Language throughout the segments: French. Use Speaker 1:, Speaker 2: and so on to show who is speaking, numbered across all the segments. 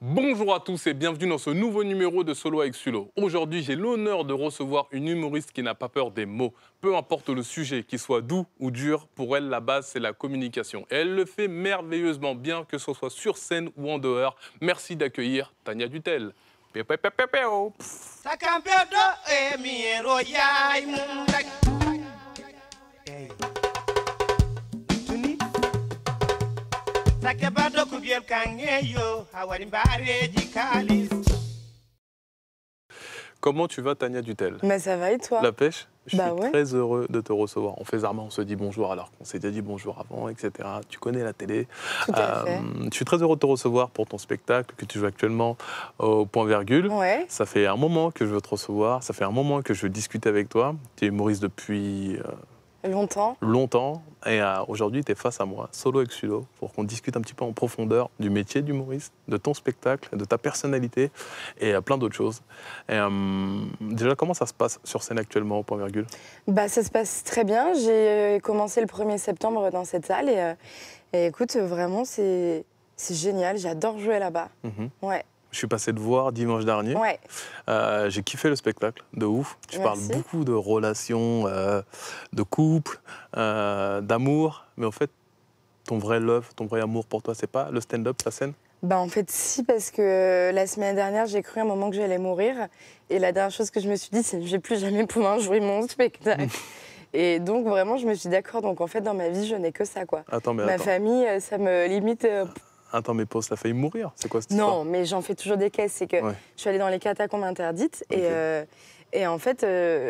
Speaker 1: Bonjour à tous et bienvenue dans ce nouveau numéro de Solo avec Sulo. Aujourd'hui, j'ai l'honneur de recevoir une humoriste qui n'a pas peur des mots. Peu importe le sujet, qu'il soit doux ou dur, pour elle, la base, c'est la communication. Et elle le fait merveilleusement bien, que ce soit sur scène ou en dehors. Merci d'accueillir Tania Dutel. Comment tu vas, Tania Dutel?
Speaker 2: Mais ça va et toi?
Speaker 1: La pêche? Je suis
Speaker 2: Ouais.
Speaker 1: très heureux de te recevoir. On fait Zarma, on se dit bonjour alors qu'on s'est déjà dit bonjour avant, etc. Tu connais la télé.
Speaker 2: Tout à fait.
Speaker 1: Je suis très heureux de te recevoir pour ton spectacle que tu joues actuellement au Point Virgule.
Speaker 2: Ouais.
Speaker 1: Ça fait un moment que je veux te recevoir, ça fait un moment que je veux discuter avec toi. Tu es humoriste depuis
Speaker 2: Longtemps.
Speaker 1: longtemps et aujourd'hui tu es face à moi, solo avec Sulo, pour qu'on discute un petit peu en profondeur du métier d'humoriste, de ton spectacle, de ta personnalité et plein d'autres choses. Et, déjà, comment ça se passe sur scène actuellement au Point Virgule?
Speaker 2: Bah, ça se passe très bien. J'ai commencé le 1er septembre dans cette salle et écoute, vraiment, c'est génial. J'adore jouer là-bas. Ouais.
Speaker 1: Je suis passé te voir dimanche dernier.
Speaker 2: Ouais.
Speaker 1: J'ai kiffé le spectacle, de ouf. Tu parles
Speaker 2: Merci.
Speaker 1: beaucoup de relations, de couple, d'amour. Mais en fait, ton vrai love, ton vrai amour pour toi, c'est pas le stand-up, la scène?
Speaker 2: Bah, en fait, si, parce que la semaine dernière, j'ai cru à un moment que j'allais mourir. Et la dernière chose que je me suis dit, c'est que je vais plus jamais pouvoir jouer mon spectacle. Et donc, vraiment, je me suis dit, d'accord. Donc, en fait, dans ma vie, je n'ai que ça, quoi.
Speaker 1: Attends, mais
Speaker 2: Ma
Speaker 1: attends.
Speaker 2: famille, ça me limite.
Speaker 1: Attends, mais pause, t'as failli mourir. C'est quoi cette histoire?
Speaker 2: Non, mais j'en fais toujours des caisses. C'est que
Speaker 1: Ouais.
Speaker 2: je suis allée dans les catacombes interdites
Speaker 1: Ok.
Speaker 2: et en fait,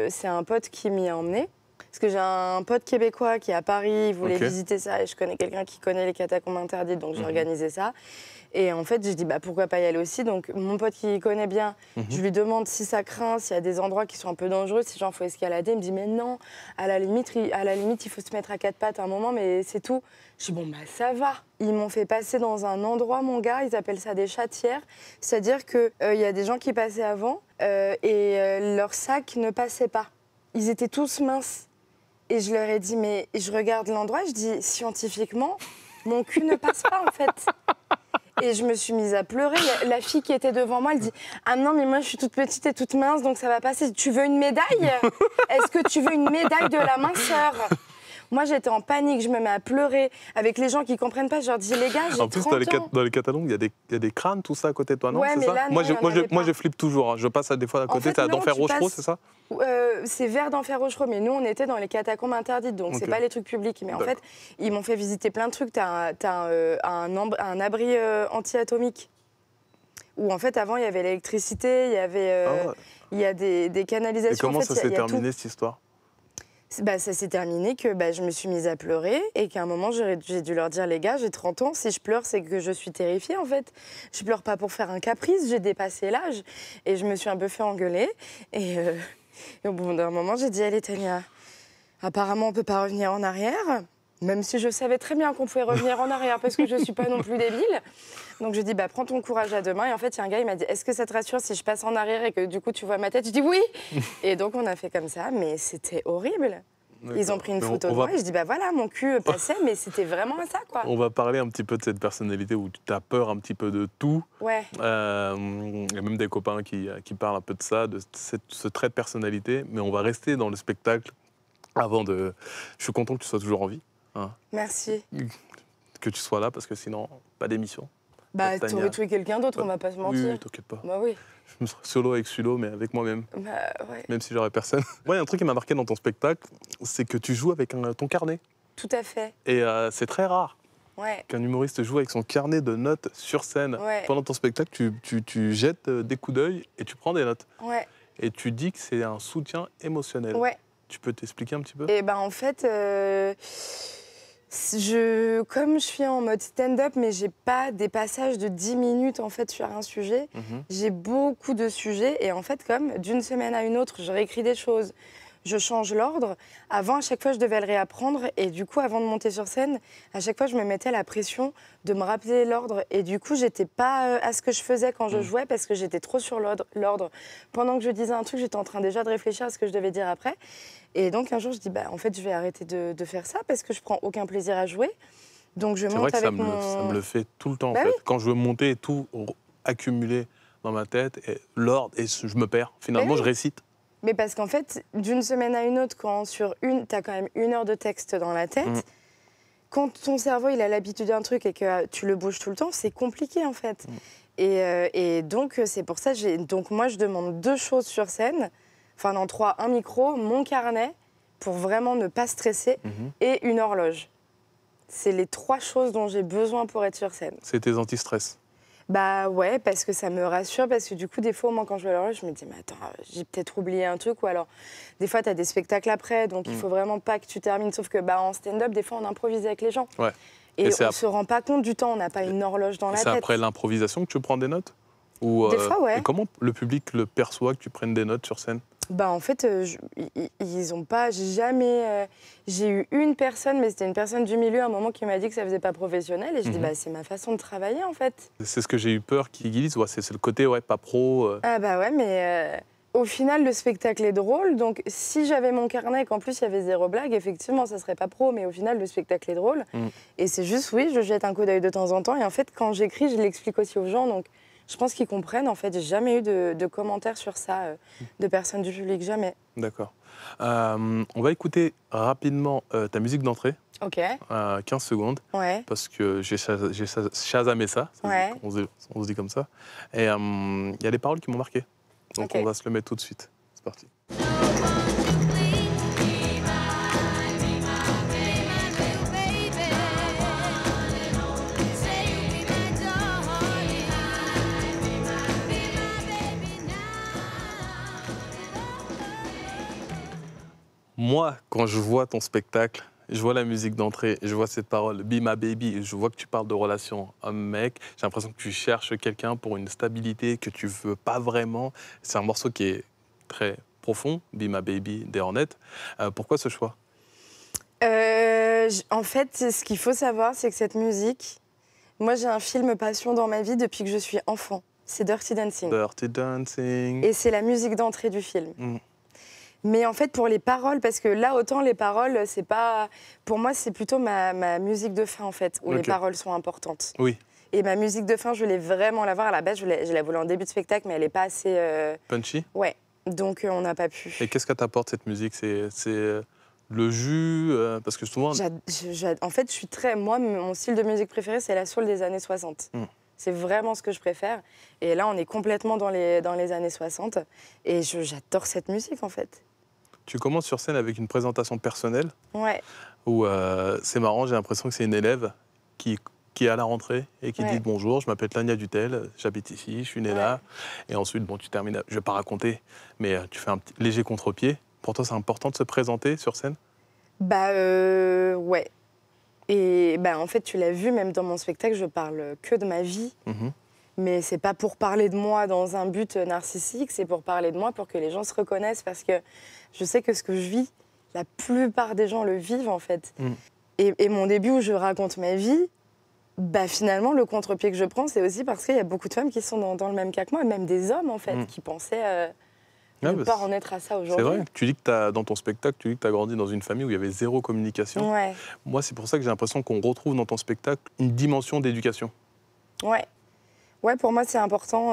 Speaker 2: c'est un pote qui m'y a emmenée. Parce que j'ai un pote québécois qui est à Paris, il voulait
Speaker 1: Ok.
Speaker 2: visiter ça et je connais quelqu'un qui connaît les catacombes interdites, donc j'ai organisé ça. Et en fait, j'ai dit bah, pourquoi pas y aller aussi. Donc mon pote qui connaît bien, je lui demande si ça craint, s'il y a des endroits qui sont un peu dangereux, si genre faut escalader. Il me dit mais non, à la limite, il faut se mettre à quatre pattes un moment, mais c'est tout. Je dis bon bah ça va. Ils m'ont fait passer dans un endroit, mon gars, ils appellent ça des chatières. C'est-à-dire qu'il y a des gens qui passaient avant et leur sac ne passait pas. Ils étaient tous minces. Et je leur ai dit, mais je regarde l'endroit, je dis, scientifiquement, mon cul ne passe pas en fait. Et je me suis mise à pleurer. La fille qui était devant moi, elle dit, ah non, mais moi je suis toute petite et toute mince, donc ça va passer. Tu veux une médaille? Est-ce que tu veux une médaille de la minceur? Moi, j'étais en panique, je me mets à pleurer avec les gens qui comprennent pas. Je leur dis, les gars, j'ai 30
Speaker 1: En plus, dans
Speaker 2: ans.
Speaker 1: les catalogues, il y a des crânes, tout ça à côté de toi, non?
Speaker 2: Ouais,
Speaker 1: C'est
Speaker 2: mais
Speaker 1: ça?
Speaker 2: là, non,
Speaker 1: moi,
Speaker 2: il y en avait
Speaker 1: moi,
Speaker 2: pas.
Speaker 1: je flippe toujours. Hein. Je passe des fois à côté.
Speaker 2: fait,
Speaker 1: T'es à
Speaker 2: non,
Speaker 1: d'Enfer
Speaker 2: tu
Speaker 1: Rochereau,
Speaker 2: passes-
Speaker 1: c'est ça?
Speaker 2: C'est vers d'Enfer Rochereau, mais nous, on était dans les catacombes interdites, donc c'est
Speaker 1: Ok.
Speaker 2: pas les trucs publics. Mais en fait, ils m'ont fait visiter plein de trucs. T'as un abri anti-atomique, où en fait, avant, il y avait l'électricité, il y avait
Speaker 1: Ah ouais.
Speaker 2: il y a des canalisations.
Speaker 1: Et comment
Speaker 2: en fait,
Speaker 1: ça
Speaker 2: il y a-
Speaker 1: s'est
Speaker 2: il y a tout.
Speaker 1: terminé, cette histoire?
Speaker 2: Bah, ça s'est terminé que je me suis mise à pleurer et qu'à un moment, j'ai dû leur dire, les gars, j'ai 30 ans, si je pleure, c'est que je suis terrifiée, en fait. Je pleure pas pour faire un caprice, j'ai dépassé l'âge. Et je me suis un peu fait engueuler. Et au bout d'un moment, j'ai dit, allez, Tania, apparemment, on peut pas revenir en arrière. Même si je savais très bien qu'on pouvait revenir en arrière parce que je suis pas non plus débile. Donc je dis, bah, prends ton courage à deux mains. Et en fait, il y a un gars, il m'a dit, est-ce que ça te rassure si je passe en arrière et que du coup, tu vois ma tête? Je dis oui. Et donc, on a fait comme ça, mais c'était horrible. Ils ont pris une
Speaker 1: Mais
Speaker 2: photo de moi et je dis, bah voilà, mon cul passait, mais c'était vraiment ça, quoi.
Speaker 1: On va parler un petit peu de cette personnalité où tu as peur un petit peu de tout.
Speaker 2: Ouais.
Speaker 1: Il y a même des copains qui parlent un peu de ça, de ce trait de personnalité. Mais on va rester dans le spectacle avant de... Je suis content que tu sois toujours en vie. Hein,
Speaker 2: Merci.
Speaker 1: que tu sois là, parce que sinon, pas d'émission.
Speaker 2: Bah,
Speaker 1: Tania.
Speaker 2: t'aurais tué quelqu'un d'autre, on va pas se mentir.
Speaker 1: Oui, t'inquiète pas.
Speaker 2: Bah oui.
Speaker 1: Je me serais solo avec Sulo, mais avec moi-même,
Speaker 2: Bah ouais.
Speaker 1: même si j'aurais personne. Moi, il y a un truc qui m'a marqué dans ton spectacle, c'est que tu joues avec ton carnet.
Speaker 2: Tout à fait.
Speaker 1: Et c'est très rare
Speaker 2: Ouais.
Speaker 1: qu'un humoriste joue avec son carnet de notes sur scène.
Speaker 2: Ouais.
Speaker 1: Pendant ton spectacle, tu jettes des coups d'œil et tu prends des notes.
Speaker 2: Ouais.
Speaker 1: Et tu dis que c'est un soutien émotionnel.
Speaker 2: Ouais.
Speaker 1: Tu peux t'expliquer un petit peu?
Speaker 2: Et ben en fait, comme je suis en mode stand-up, mais j'ai pas des passages de 10 minutes en fait sur un sujet, j'ai beaucoup de sujets et en fait comme d'une semaine à une autre, je réécris des choses, je change l'ordre. Avant, à chaque fois, je devais le réapprendre et du coup, avant de monter sur scène, à chaque fois, je me mettais la pression de me rappeler l'ordre et du coup, j'étais pas à ce que je faisais quand je jouais parce que j'étais trop sur l'ordre. Pendant que je disais un truc, j'étais en train déjà de réfléchir à ce que je devais dire après. Et donc un jour, je dis, bah, en fait, je vais arrêter de faire ça parce que je prends aucun plaisir à jouer. Donc je
Speaker 1: C'est vrai
Speaker 2: monte
Speaker 1: que
Speaker 2: avec
Speaker 1: ça me le fait tout le temps.
Speaker 2: Bah
Speaker 1: en fait.
Speaker 2: oui.
Speaker 1: Quand je veux monter et tout, accumulé dans ma tête, et l'ordre, et je me perds. Finalement,
Speaker 2: oui.
Speaker 1: je récite.
Speaker 2: Mais parce qu'en fait, d'une semaine à une autre, quand sur tu as quand même 1 heure de texte dans la tête, quand ton cerveau il a l'habitude d'un truc et que tu le bouges tout le temps, c'est compliqué en fait. Et donc, c'est pour ça, donc moi, je demande 2 choses sur scène, enfin non, 3, un micro, mon carnet, pour vraiment ne pas stresser, et une horloge. C'est les 3 choses dont j'ai besoin pour être sur scène.
Speaker 1: C'est tes anti-stress.
Speaker 2: Bah ouais, parce que ça me rassure, parce que du coup, des fois, moi, quand je vais à l'horloge, je me dis, mais attends, j'ai peut-être oublié un truc, ou alors, des fois, tu as des spectacles après, donc il faut vraiment pas que tu termines, sauf que bah, en stand-up, des fois, on improvise avec les gens.
Speaker 1: Ouais.
Speaker 2: Et on ne se rend pas compte du temps, on n'a pas une horloge dans la tête.
Speaker 1: C'est après l'improvisation que tu prends des notes? Ou,
Speaker 2: des fois, ouais.
Speaker 1: Et comment le public le perçoit que tu prennes des notes sur scène?
Speaker 2: Bah en fait, ils ont pas, j'ai eu une personne, mais c'était une personne du milieu à un moment qui m'a dit que ça faisait pas professionnel, et je dis bah c'est ma façon de travailler en fait.
Speaker 1: C'est ce que j'ai eu peur qu'ils disent, ouais, c'est le côté pas pro.
Speaker 2: Ah bah ouais, mais au final le spectacle est drôle, donc si j'avais mon carnet et qu'en plus il y avait 0 blague, effectivement ça serait pas pro, mais au final le spectacle est drôle. Et c'est juste, oui, je jette un coup d'œil de temps en temps, et en fait quand j'écris, je l'explique aussi aux gens, donc je pense qu'ils comprennent. En fait, j'ai jamais eu de commentaires sur ça de personnes du public, jamais.
Speaker 1: D'accord. On va écouter rapidement ta musique d'entrée.
Speaker 2: Ok.
Speaker 1: 15 secondes.
Speaker 2: Ouais.
Speaker 1: Parce que j'ai chasamé ça.
Speaker 2: Ouais.
Speaker 1: On se dit comme ça. Et il y a des paroles qui m'ont marqué. Donc on va se le mettre tout de suite. C'est parti. Moi, quand je vois ton spectacle, je vois la musique d'entrée, je vois cette parole « Be my baby », je vois que tu parles de relation homme-mec, j'ai l'impression que tu cherches quelqu'un pour une stabilité que tu veux pas vraiment. C'est un morceau qui est très profond, « Be my baby » des Hornets. Pourquoi ce choix?
Speaker 2: En fait, ce qu'il faut savoir, c'est que cette musique, moi j'ai un film passion dans ma vie depuis que je suis enfant. C'est Dirty Dancing.
Speaker 1: Dirty Dancing.
Speaker 2: Et c'est la musique d'entrée du film. Mais en fait, pour les paroles, parce que là, autant les paroles, c'est pas... Pour moi, c'est plutôt ma musique de fin, en fait, où les paroles sont importantes.
Speaker 1: Oui.
Speaker 2: Et ma musique de fin, je voulais vraiment la voir. À la base, je la voulais en début de spectacle, mais elle n'est pas assez...
Speaker 1: Punchy?
Speaker 2: Ouais, donc on n'a pas pu.
Speaker 1: Et qu'est-ce que t'apporte cette musique? C'est le jus parce que souvent...
Speaker 2: En fait, je suis très... Moi, mon style de musique préféré, c'est la soul des années 60. C'est vraiment ce que je préfère. Et là, on est complètement dans les années 60. Et j'adore cette musique, en fait.
Speaker 1: Tu commences sur scène avec une présentation personnelle.
Speaker 2: Ouais.
Speaker 1: Où c'est marrant, j'ai l'impression que c'est une élève qui est à la rentrée et qui dit bonjour, je m'appelle Tania Dutel, j'habite ici, je suis née là. Et ensuite, bon, tu termines, je ne vais pas raconter, mais tu fais un petit léger contre-pied. Pour toi, c'est important de se présenter sur scène?
Speaker 2: Bah ouais. Et bah, en fait, tu l'as vu, même dans mon spectacle, je parle que de ma vie. Mais c'est pas pour parler de moi dans un but narcissique, c'est pour parler de moi, pour que les gens se reconnaissent, parce que je sais que ce que je vis, la plupart des gens le vivent, en fait. Et mon début où je raconte ma vie, bah finalement, le contre-pied que je prends, c'est aussi parce qu'il y a beaucoup de femmes qui sont dans le même cas que moi, et même des hommes, en fait, qui pensaient ne pas en être à ça aujourd'hui.
Speaker 1: C'est vrai, tu dis que dans ton spectacle, tu dis que tu as grandi dans une famille où il y avait 0 communication.
Speaker 2: Ouais.
Speaker 1: Moi, c'est pour ça que j'ai l'impression qu'on retrouve dans ton spectacle une dimension d'éducation.
Speaker 2: Ouais. Ouais, pour moi, c'est important.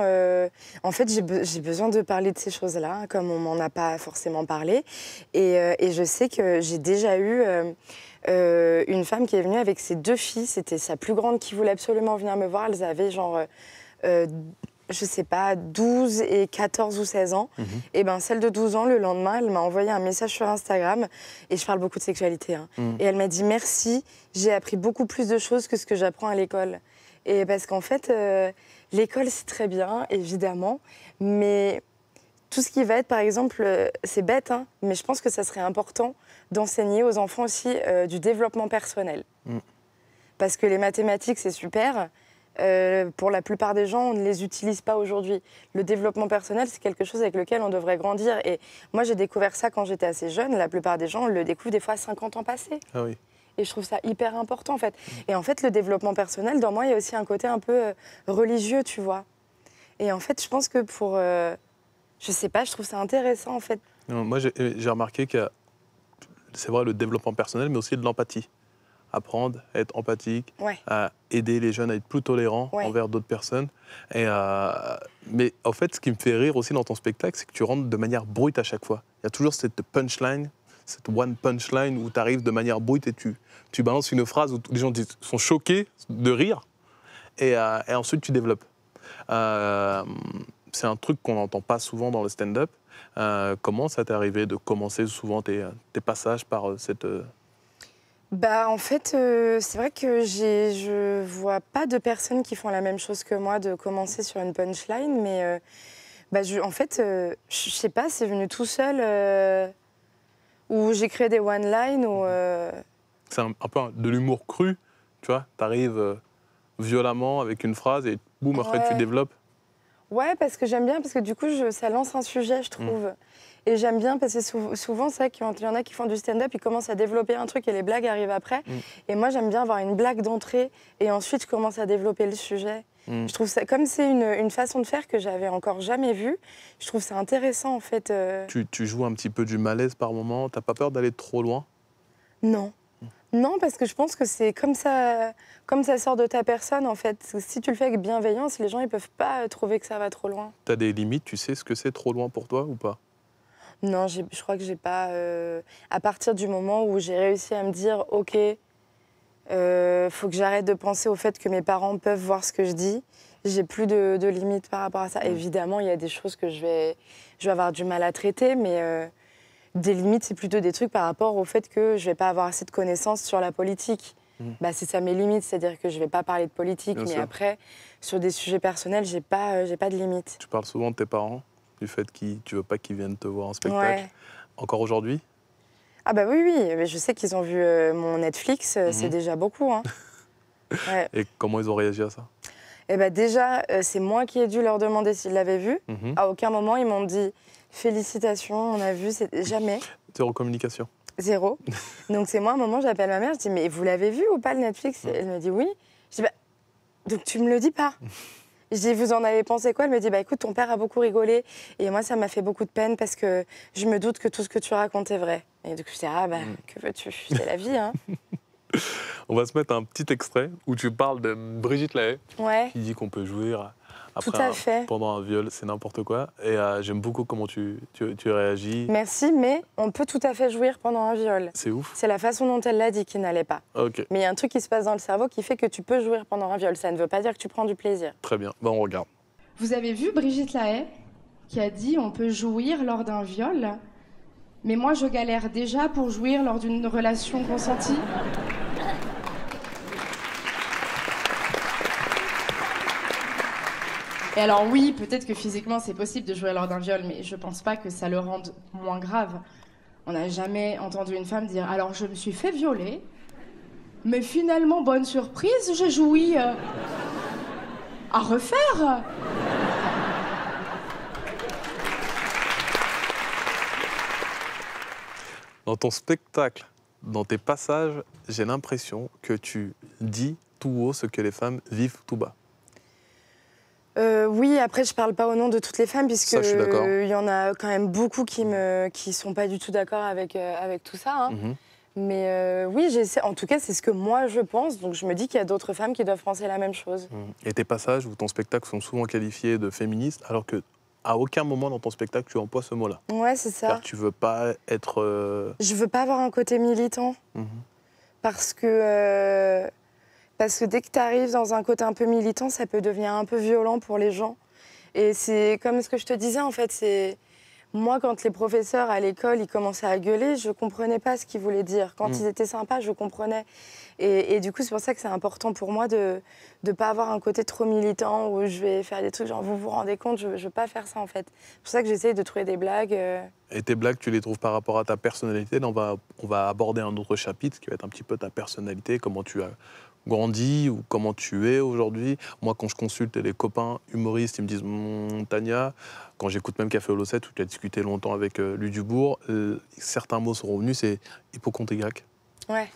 Speaker 2: En fait, j'ai besoin de parler de ces choses-là, comme on m'en a pas forcément parlé. Et je sais que j'ai déjà eu une femme qui est venue avec ses 2 filles. C'était sa plus grande qui voulait absolument venir me voir. Elles avaient genre, je sais pas, 12 et 14 ou 16 ans. Et ben celle de 12 ans, le lendemain, elle m'a envoyé un message sur Instagram. Et je parle beaucoup de sexualité. Et elle m'a dit « Merci, j'ai appris beaucoup plus de choses que ce que j'apprends à l'école ». Et parce qu'en fait, l'école, c'est très bien, évidemment, mais tout ce qui va être, par exemple, c'est bête, hein, mais je pense que ça serait important d'enseigner aux enfants aussi du développement personnel. Parce que les mathématiques, c'est super. Pour la plupart des gens, on ne les utilise pas aujourd'hui. Le développement personnel, c'est quelque chose avec lequel on devrait grandir. Et moi, j'ai découvert ça quand j'étais assez jeune. La plupart des gens le découvrent des fois à 50 ans passés.
Speaker 1: Ah oui.
Speaker 2: Et je trouve ça hyper important, en fait. Et en fait, le développement personnel, dans moi, il y a aussi un côté un peu religieux, tu vois. Et en fait, je pense que pour... je sais pas, je trouve ça intéressant, en fait.
Speaker 1: Non, moi, j'ai remarqué que c'est vrai, le développement personnel, mais aussi de l'empathie. apprendre à être empathique,
Speaker 2: Ouais.
Speaker 1: à aider les jeunes à être plus tolérants envers d'autres personnes. Mais en fait, ce qui me fait rire aussi dans ton spectacle, c'est que tu rentres de manière brute à chaque fois. Il y a toujours cette punchline, cette one punchline où tu arrives de manière brute et tu balances une phrase où les gens sont choqués de rire et ensuite tu développes. C'est un truc qu'on n'entend pas souvent dans le stand-up. Comment ça t'est arrivé de commencer souvent tes passages par cette...
Speaker 2: Bah, en fait, c'est vrai que je vois pas de personnes qui font la même chose que moi, de commencer sur une punchline, mais en fait, je sais pas, c'est venu tout seul, où j'ai créé des one-line, ou...
Speaker 1: C'est un peu de l'humour cru, tu vois, t'arrives violemment avec une phrase et boum, après tu développes.
Speaker 2: Ouais, parce que j'aime bien, parce que du coup, ça lance un sujet, je trouve. Et j'aime bien parce que souvent, c'est vrai qu'il y en a qui font du stand-up, ils commencent à développer un truc et les blagues arrivent après. Et moi, j'aime bien avoir une blague d'entrée et ensuite, je commence à développer le sujet. Je trouve ça, comme c'est une façon de faire que j'avais encore jamais vue, je trouve ça intéressant, en fait.
Speaker 1: Tu joues un petit peu du malaise par moment, t'as pas peur d'aller trop loin?
Speaker 2: Non. Non, parce que je pense que c'est comme ça sort de ta personne, en fait. Si tu le fais avec bienveillance, les gens, ils peuvent pas trouver que ça va trop loin.
Speaker 1: T'as des limites, tu sais ce que c'est trop loin pour toi ou pas?
Speaker 2: Non, je crois que j'ai pas... À partir du moment où j'ai réussi à me dire, OK, faut que j'arrête de penser au fait que mes parents peuvent voir ce que je dis, j'ai plus de limites par rapport à ça. Évidemment, il y a des choses que je vais avoir du mal à traiter, mais des limites, c'est plutôt des trucs par rapport au fait que je vais pas avoir assez de connaissances sur la politique. Bah, c'est ça mes limites, c'est-à-dire que je vais pas parler de politique,
Speaker 1: Bien
Speaker 2: mais
Speaker 1: sûr.
Speaker 2: après, sur des sujets personnels, j'ai pas de limites.
Speaker 1: Tu parles souvent de tes parents, du fait que tu veux pas qu'ils viennent te voir en spectacle.
Speaker 2: Ouais.
Speaker 1: Encore aujourd'hui?
Speaker 2: Ah bah oui, mais je sais qu'ils ont vu mon Netflix, c'est déjà beaucoup. Hein. Ouais.
Speaker 1: Et comment ils ont réagi à ça?
Speaker 2: Et bah déjà, c'est moi qui ai dû leur demander s'ils l'avaient vu. À aucun moment, ils m'ont dit « Félicitations, on a vu », jamais.
Speaker 1: Zéro communication.
Speaker 2: Zéro. Donc c'est moi, à un moment, j'appelle ma mère, je dis « Mais vous l'avez vu ou pas, le Netflix ?» Elle me dit « Oui ». Je dis « Bah, donc tu me le dis pas ?» Je dis « Vous en avez pensé quoi ?» Elle me dit « Bah écoute, ton père a beaucoup rigolé et moi, ça m'a fait beaucoup de peine parce que je me doute que tout ce que tu racontes est vrai. » Et du coup, je dis « Ah bah, que veux-tu ? C'est la vie, hein. »
Speaker 1: On va se mettre un petit extrait où tu parles de Brigitte Lahaie,
Speaker 2: Ouais.
Speaker 1: qui dit qu'on peut jouir
Speaker 2: Tout à fait.
Speaker 1: pendant un viol, c'est n'importe quoi. Et j'aime beaucoup comment tu réagis.
Speaker 2: Merci, mais on peut tout à fait jouir pendant un viol.
Speaker 1: C'est ouf.
Speaker 2: C'est la façon dont elle l'a dit qui n'allait pas.
Speaker 1: Ok,
Speaker 2: Mais il y a un truc qui se passe dans le cerveau qui fait que tu peux jouir pendant un viol. Ça ne veut pas dire que tu prends du plaisir.
Speaker 1: très bien. Ben, on regarde.
Speaker 3: Vous avez vu Brigitte Lahaie qui a dit on peut jouir lors d'un viol, mais moi je galère déjà pour jouir lors d'une relation consentie. Et alors oui, peut-être que physiquement c'est possible de jouir lors d'un viol, mais je pense pas que ça le rende moins grave. On n'a jamais entendu une femme dire alors je me suis fait violer, mais finalement bonne surprise, j'ai joui à refaire.
Speaker 1: Dans ton spectacle, dans tes passages, j'ai l'impression que tu dis tout haut ce que les femmes vivent tout bas.
Speaker 2: Oui, après, je parle pas au nom de toutes les femmes, puisque
Speaker 1: Ça, je suis d'accord.
Speaker 2: il y en a quand même beaucoup qui sont pas du tout d'accord avec tout ça. Hein. Mais oui, j'essaie. En tout cas, c'est ce que moi je pense. Donc je me dis qu'il y a d'autres femmes qui doivent penser la même chose.
Speaker 1: Et tes passages ou ton spectacle sont souvent qualifiés de féministes, alors que à aucun moment dans ton spectacle tu emploies ce mot-là.
Speaker 2: Ouais, c'est ça.
Speaker 1: Car tu veux pas être.
Speaker 2: Je veux pas avoir un côté militant, parce que dès que tu arrives dans un côté un peu militant, ça peut devenir un peu violent pour les gens. Et c'est comme ce que je te disais, en fait, c'est... Moi, quand les professeurs à l'école, ils commençaient à gueuler, je comprenais pas ce qu'ils voulaient dire. Quand ils étaient sympas, je comprenais. Et du coup, c'est pour ça que c'est important pour moi de ne pas avoir un côté trop militant où je vais faire des trucs genre, vous vous rendez compte, je veux pas faire ça, en fait. C'est pour ça que j'essaye de trouver des blagues.
Speaker 1: Et tes blagues, tu les trouves par rapport à ta personnalité. Là, on va aborder un autre chapitre qui va être un petit peu ta personnalité, comment tu as grandi ou comment tu es aujourd'hui. Moi, quand je consulte les copains humoristes, ils me disent Tania, quand j'écoute même Café Holocète, où tu as discuté longtemps avec Louis Dubourg, certains mots sont revenus, c'est hypocondriaque.
Speaker 2: Ouais.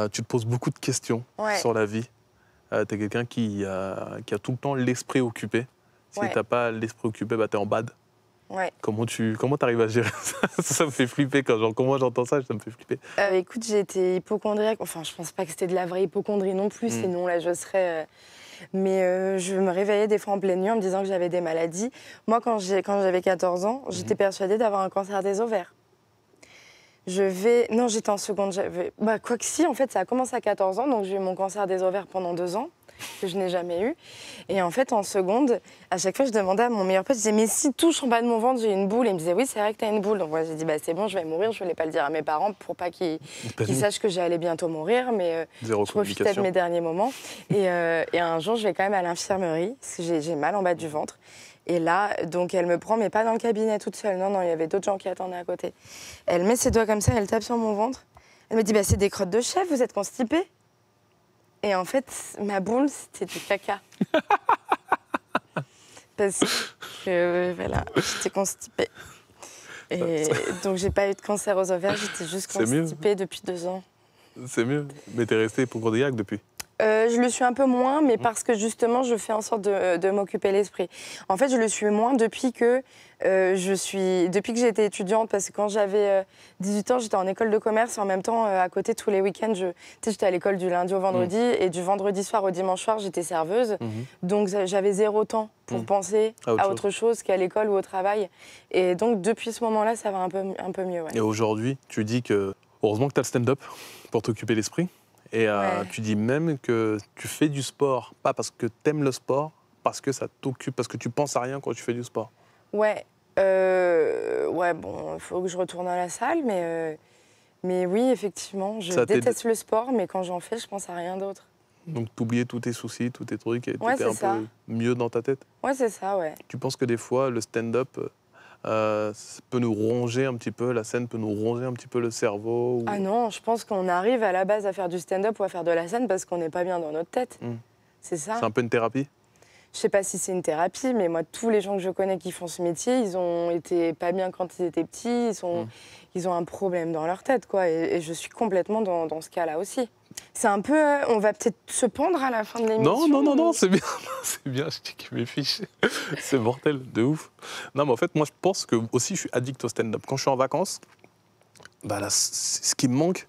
Speaker 1: Tu te poses beaucoup de questions sur la vie. Tu es quelqu'un qui a tout le temps l'esprit occupé. Si tu n'as pas l'esprit occupé, bah, tu es en bad.
Speaker 2: Ouais.
Speaker 1: Comment t'arrives à gérer ça? Ça me fait flipper comment j'entends ça, ça me fait flipper.
Speaker 2: Écoute, j'ai été hypocondriaque. Enfin, je pense pas que c'était de la vraie hypocondrie non plus, sinon là, je serais... Mais je me réveillais des fois en pleine nuit en me disant que j'avais des maladies. Moi, quand j'avais 14 ans, j'étais persuadée d'avoir un cancer des ovaires. Non, j'étais en seconde. Quoi que si, en fait, ça a commencé à 14 ans, donc j'ai eu mon cancer des ovaires pendant 2 ans, que je n'ai jamais eu. Et en fait, en seconde, à chaque fois, je demandais à mon meilleur pote, je disais, mais si touche en bas de mon ventre, j'ai une boule. Et il me disait, oui, c'est vrai que tu as une boule. Donc moi, j'ai dit, c'est bon, je vais mourir. Je ne voulais pas le dire à mes parents pour pas qu'ils sachent que j'allais bientôt mourir. Mais je profitais de mes derniers moments. Et un jour, je vais quand même à l'infirmerie, parce que j'ai mal en bas du ventre. Et là, donc, elle me prend, mais pas dans le cabinet toute seule. Non, il y avait d'autres gens qui attendaient à côté. Elle met ses doigts comme ça, elle tape sur mon ventre. Elle me dit, c'est des crottes de chèvre, vous êtes constipée. Et en fait, ma boule, c'était du caca. Parce que, voilà, j'étais constipée. Et donc, j'ai pas eu de cancer aux ovaires, j'étais juste constipée depuis 2 ans.
Speaker 1: C'est mieux, mais t'es restée hypocondriaque depuis?
Speaker 2: Je le suis un peu moins, mais parce que justement, je fais en sorte de m'occuper l'esprit. En fait, je le suis moins depuis que depuis que j'ai été étudiante, parce que quand j'avais 18 ans, j'étais en école de commerce et en même temps, à côté, tous les week-ends, j'étais à l'école du lundi au vendredi et du vendredi soir au dimanche soir, j'étais serveuse. Donc, j'avais 0 temps pour penser à autre chose qu'à l'école ou au travail. Et donc, depuis ce moment-là, ça va un peu mieux. Ouais.
Speaker 1: Et aujourd'hui, tu dis que heureusement que tu as le stand-up pour t'occuper l'esprit. Et tu dis même que tu fais du sport, pas parce que tu aimes le sport, parce que ça t'occupe, parce que tu penses à rien quand tu fais du sport.
Speaker 2: Ouais, bon, il faut que je retourne à la salle, mais oui, effectivement, je déteste le sport, mais quand j'en fais, je pense à rien d'autre.
Speaker 1: Donc t'oubliais tous tes soucis, tous tes trucs, et
Speaker 2: ouais,
Speaker 1: t'étais un peu mieux dans ta tête?
Speaker 2: Ouais, c'est ça, ouais.
Speaker 1: Tu penses que des fois, le stand-up peut nous ronger un petit peu, la scène peut nous ronger un petit peu le cerveau?
Speaker 2: Ah non, je pense qu'on arrive à la base à faire du stand-up ou à faire de la scène parce qu'on n'est pas bien dans notre tête. C'est ça.
Speaker 1: C'est un peu une thérapie?
Speaker 2: Je sais pas si c'est une thérapie, mais moi, tous les gens que je connais qui font ce métier, ils ont été pas bien quand ils étaient petits, ils ont un problème dans leur tête, quoi. Et je suis complètement dans ce cas-là aussi. C'est un peu... on va peut-être se pendre à la fin de l'émission.
Speaker 1: Non, c'est bien. C'est bien, je check mes fiches. C'est mortel, de ouf. Non, mais en fait, moi, je pense que aussi, je suis addict au stand-up. Quand je suis en vacances, ce qui me manque,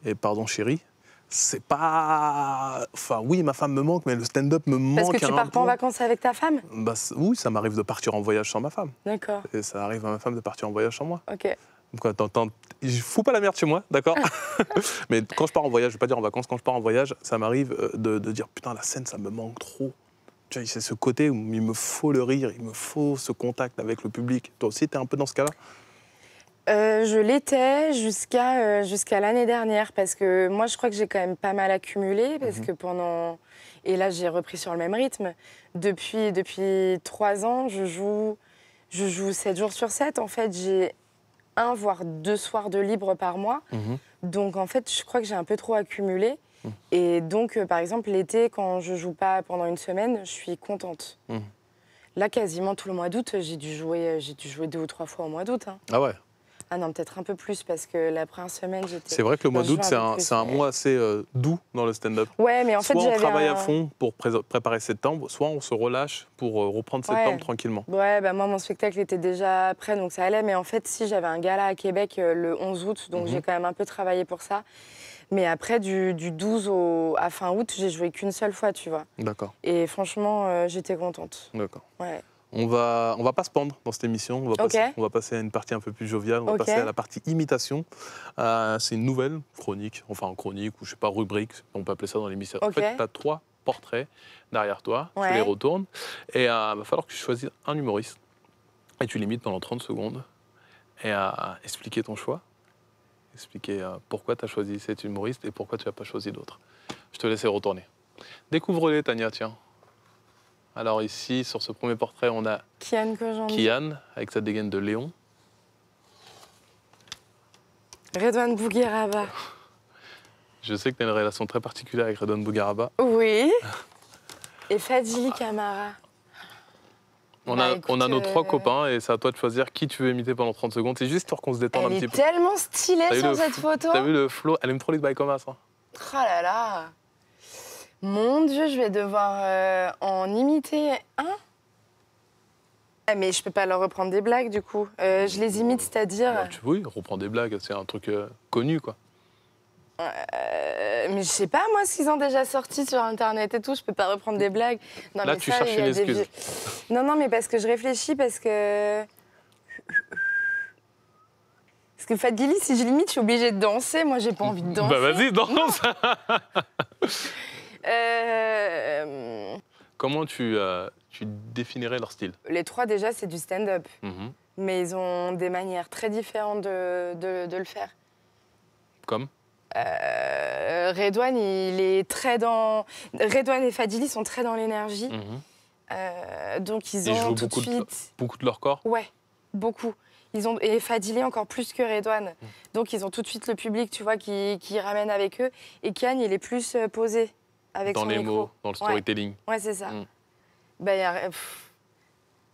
Speaker 1: et pardon chérie, c'est pas... Enfin, oui, ma femme me manque, mais le stand-up me manque.
Speaker 2: Parce que tu pars pas en vacances avec ta femme?
Speaker 1: Oui, ça m'arrive de partir en voyage sans ma femme.
Speaker 2: D'accord.
Speaker 1: Et ça arrive à ma femme de partir en voyage sans moi.
Speaker 2: Ok.
Speaker 1: Donc, je fous pas la merde chez moi, d'accord? Mais quand je pars en voyage, je vais pas dire en vacances, quand je pars en voyage, ça m'arrive de dire putain, la scène, ça me manque trop. Tu vois, c'est ce côté où il me faut le rire, il me faut ce contact avec le public. Toi aussi, t'es un peu dans ce cas-là?
Speaker 2: Je l'étais jusqu'à l'année dernière, parce que moi, je crois que j'ai quand même pas mal accumulé, parce que pendant... Et là, j'ai repris sur le même rythme. Depuis 3 ans, je joue 7 jours sur 7. En fait, j'ai 1 voire 2 soirs de libre par mois. Donc, en fait, je crois que j'ai un peu trop accumulé. Et donc, par exemple, l'été, quand je joue pas pendant une semaine, je suis contente. Là, quasiment tout le mois d'août, j'ai dû jouer 2 ou 3 fois au mois d'août. Hein.
Speaker 1: Ah ouais?
Speaker 2: Ah non, peut-être un peu plus, parce que la première semaine, j'étais...
Speaker 1: C'est vrai que le mois d'août, c'est un mois assez doux dans le stand-up.
Speaker 2: Ouais, mais en fait,
Speaker 1: soit on travaille à fond pour préparer septembre, soit on se relâche pour reprendre septembre tranquillement.
Speaker 2: Ouais, moi, mon spectacle était déjà prêt, donc ça allait. Mais en fait, si, j'avais un gala à Québec le 11 août, donc j'ai quand même un peu travaillé pour ça. Mais après, du 12 à fin août, j'ai joué qu'une seule fois, tu vois.
Speaker 1: D'accord.
Speaker 2: Et franchement, j'étais contente.
Speaker 1: D'accord.
Speaker 2: Ouais.
Speaker 1: On va pas se pendre dans cette émission, on va passer à une partie un peu plus joviale, on va passer à la partie imitation. C'est une nouvelle chronique, enfin chronique ou je sais pas, rubrique, on peut appeler ça dans l'émission. En fait, tu as 3 portraits derrière toi, tu les retournes et il va falloir que tu choisisses un humoriste et tu l'imites pendant 30 secondes et expliquer ton choix, expliquer pourquoi tu as choisi cet humoriste et pourquoi tu n'as pas choisi d'autres. Je te laisse les retourner. Découvre-les, Tania, tiens. Alors ici, sur ce premier portrait, on a Kian, avec sa dégaine de Léon.
Speaker 2: Redouane Bougueraba.
Speaker 1: Je sais que tu as une relation très particulière avec Redouane Bougueraba.
Speaker 2: Oui. Et Fadjili Camara.
Speaker 1: On a nos 3 copains et c'est à toi de choisir qui tu veux imiter pendant 30 secondes. C'est juste pour qu'on se détende un petit peu.
Speaker 2: Elle est tellement stylée sur cette photo.
Speaker 1: T'as vu le flow? Elle aime trop les bails comme ça.
Speaker 2: Oh là là. Mon Dieu, je vais devoir en imiter un. Ah, mais je peux pas leur reprendre des blagues, du coup. Je les imite, c'est-à-dire...
Speaker 1: Oui, reprends des blagues, c'est un truc connu, quoi.
Speaker 2: Mais je sais pas, moi, ce qu'ils ont déjà sorti sur Internet et tout, je peux pas reprendre des blagues. Non,
Speaker 1: Là,
Speaker 2: mais
Speaker 1: tu
Speaker 2: ça,
Speaker 1: cherches
Speaker 2: il y a
Speaker 1: une
Speaker 2: des
Speaker 1: excuse.
Speaker 2: Non, non, mais parce que je réfléchis, parce que Fadili, si je l'imite, je suis obligée de danser. Moi, j'ai pas envie de danser.
Speaker 1: Bah vas-y, danse. Comment tu définirais leur style?
Speaker 2: Les trois, déjà, c'est du stand-up.
Speaker 1: Mhm.
Speaker 2: Mais ils ont des manières très différentes de le faire.
Speaker 1: Comme?
Speaker 2: Redouane, il est très dans... Redouane et Fadili sont très dans l'énergie. Donc, ils
Speaker 1: Ils
Speaker 2: ont
Speaker 1: jouent
Speaker 2: tout de suite...
Speaker 1: beaucoup de leur corps?
Speaker 2: Ouais, beaucoup. Et Fadili encore plus que Redouane. Donc, ils ont tout de suite le public, tu vois, qui ramène avec eux. Et Kian, il est plus posé avec
Speaker 1: Dans
Speaker 2: son
Speaker 1: les
Speaker 2: micro.
Speaker 1: mots, dans le storytelling.
Speaker 2: Ouais, c'est ça.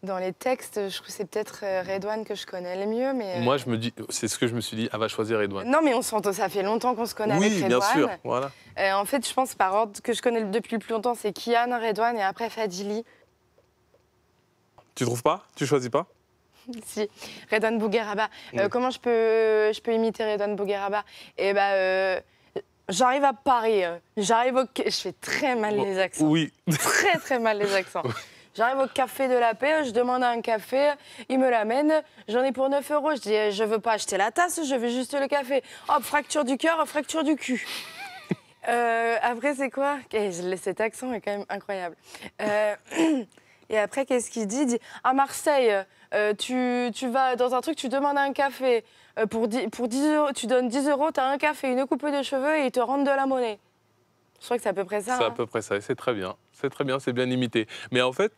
Speaker 2: Dans les textes, je trouve que c'est peut-être Redouane que je connais le mieux, mais...
Speaker 1: Moi, je me dis, c'est ce que je me suis dit, elle va choisir Redouane.
Speaker 2: Non, mais ça fait longtemps qu'on se connaît avec
Speaker 1: Oui,
Speaker 2: Redouane.
Speaker 1: bien sûr, voilà.
Speaker 2: En fait, je pense par ordre que je connais depuis le plus longtemps, c'est Kian, Redouane et après Fadili.
Speaker 1: Tu trouves pas? Tu choisis pas?
Speaker 2: Si, Redouane Bougueraba.
Speaker 1: Oui.
Speaker 2: Comment je peux imiter Redouane Bougueraba? Eh ben, j'arrive à Paris, je fais très mal les accents.
Speaker 1: Oui.
Speaker 2: Très, très mal les accents. J'arrive au café de la paix, je demande un café, il me l'amène, j'en ai pour 9 €. Je dis, je veux pas acheter la tasse, je veux juste le café. Hop, fracture du cœur, fracture du cul. Après, c'est quoi? Cet accent est quand même incroyable. Et après, qu'est-ce qu'il dit? Il dit, à Marseille, tu vas dans un truc, tu demandes un café. Pour 10 €, tu donnes 10 €, tu as un café, une coupe de cheveux et ils te rendent de la monnaie. Je crois que c'est à peu près ça.
Speaker 1: C'est à
Speaker 2: hein.
Speaker 1: peu près ça, et c'est très bien. C'est très bien, c'est bien imité. Mais en fait,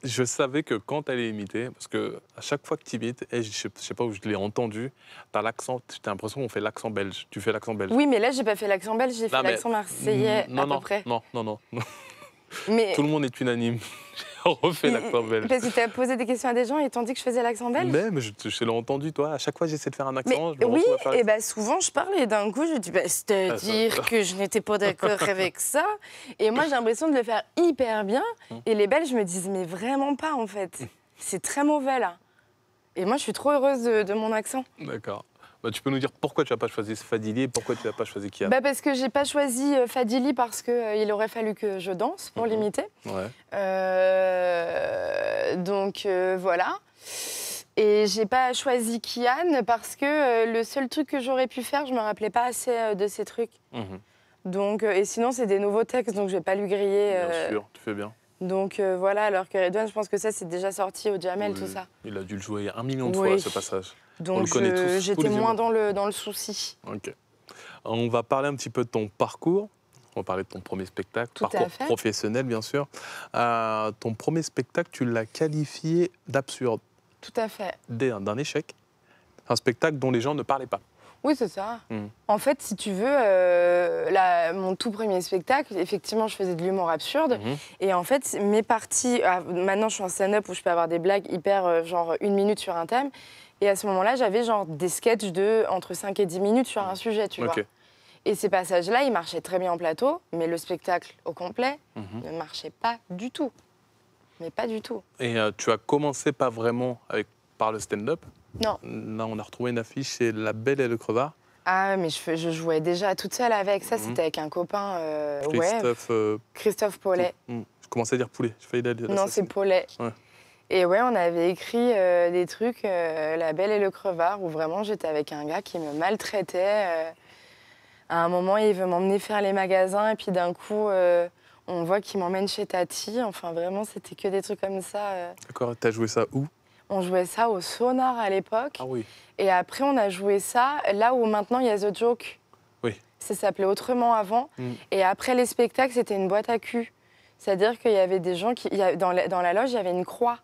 Speaker 1: je savais que quand elle est imitée, parce que à chaque fois que tu imites, et je sais pas où je l'ai entendu, t'as l'accent, t'as l'impression qu'on fait l'accent belge. Tu fais l'accent belge.
Speaker 2: Oui, mais là, j'ai pas fait l'accent belge, j'ai fait
Speaker 1: Non, mais-
Speaker 2: l'accent marseillais à peu près.
Speaker 1: Non.
Speaker 2: Mais
Speaker 1: Tout le monde est unanime. On refait l'accent belge.
Speaker 2: parce que tu as posé des questions à des gens et ils t'ont dit que je faisais l'accent belge.
Speaker 1: Mais je l'ai entendu, toi. À chaque fois, j'essaie de faire un
Speaker 2: Mais
Speaker 1: accent. je me
Speaker 2: oui,
Speaker 1: retrouve à faire
Speaker 2: et ben souvent je parle et d'un coup je dis c'est-à-dire que je n'étais pas d'accord avec ça. Et moi j'ai l'impression de le faire hyper bien. Et les Belges me disent mais vraiment pas en fait. C'est très mauvais là. Et moi je suis trop heureuse de mon accent.
Speaker 1: D'accord. Bah, tu peux nous dire pourquoi tu n'as pas choisi Fadili et pourquoi tu n'as pas choisi Kian?
Speaker 2: Bah parce que j'ai pas choisi Fadili parce que il aurait fallu que je danse pour l'imiter.
Speaker 1: Ouais.
Speaker 2: Donc voilà. Et j'ai pas choisi Kian parce que le seul truc que j'aurais pu faire, je me rappelais pas assez de ces trucs.
Speaker 1: Mhm.
Speaker 2: Donc, et sinon, c'est des nouveaux textes, donc je vais pas lui griller.
Speaker 1: Bien sûr, tu fais bien.
Speaker 2: Donc voilà, alors que Redouane, je pense que ça, c'est déjà sorti au Jamel,
Speaker 1: Oui,
Speaker 2: tout ça.
Speaker 1: Il a dû le jouer 1 million de
Speaker 2: Oui.
Speaker 1: fois, ce passage.
Speaker 2: Donc
Speaker 1: le connaît tous, tous
Speaker 2: j'étais
Speaker 1: les
Speaker 2: moins
Speaker 1: humours.
Speaker 2: dans le souci.
Speaker 1: Ok. On va parler un petit peu de ton parcours. On va parler de ton premier spectacle,
Speaker 2: Tout à
Speaker 1: parcours
Speaker 2: fait.
Speaker 1: professionnel, bien sûr. Ton premier spectacle, tu l'as qualifié d'absurde,
Speaker 2: Tout à fait.
Speaker 1: d'un échec. Un spectacle dont les gens ne parlaient pas.
Speaker 2: Oui, c'est ça.
Speaker 1: Mm.
Speaker 2: En fait, si tu veux, mon tout premier spectacle, effectivement, je faisais de l'humour absurde.
Speaker 1: Mhm.
Speaker 2: Et en fait, mes parties... maintenant, je suis en stand-up où je peux avoir des blagues hyper, genre 1 minute sur un thème. Et à ce moment-là, j'avais genre des sketchs de entre 5 et 10 minutes sur un sujet, tu vois.
Speaker 1: Ok.
Speaker 2: Et ces passages-là, ils marchaient très bien en plateau, mais le spectacle au complet
Speaker 1: Mhm.
Speaker 2: ne marchait pas du tout. Mais pas du tout.
Speaker 1: Et tu as commencé pas vraiment par le stand-up.
Speaker 2: Non.
Speaker 1: Là, on a retrouvé une affiche, c'est La Belle et le Crevard.
Speaker 2: Ah, mais je jouais déjà toute seule avec. Ça,
Speaker 1: Mhm.
Speaker 2: c'était avec un copain,
Speaker 1: Christophe.
Speaker 2: Christophe Paulet.
Speaker 1: Je commençais à dire Poulet. Je failli dire
Speaker 2: Non, c'est Paulet.
Speaker 1: Ouais.
Speaker 2: Et ouais, on avait écrit des trucs, La Belle et le Crevard, où vraiment j'étais avec un gars qui me maltraitait. À un moment, il veut m'emmener faire les magasins, et puis d'un coup, on voit qu'il m'emmène chez Tati. Enfin, vraiment, c'était que des trucs comme ça.
Speaker 1: D'accord, t'as joué ça où?
Speaker 2: On jouait ça au Sonar à l'époque.
Speaker 1: Ah oui.
Speaker 2: Et après, on a joué ça là où maintenant il y a The Joke.
Speaker 1: Oui.
Speaker 2: Ça s'appelait autrement avant.
Speaker 1: Mm.
Speaker 2: Et après les spectacles, c'était une boîte à cul. C'est-à-dire qu'il y avait des gens qui. Dans la loge, il y avait une croix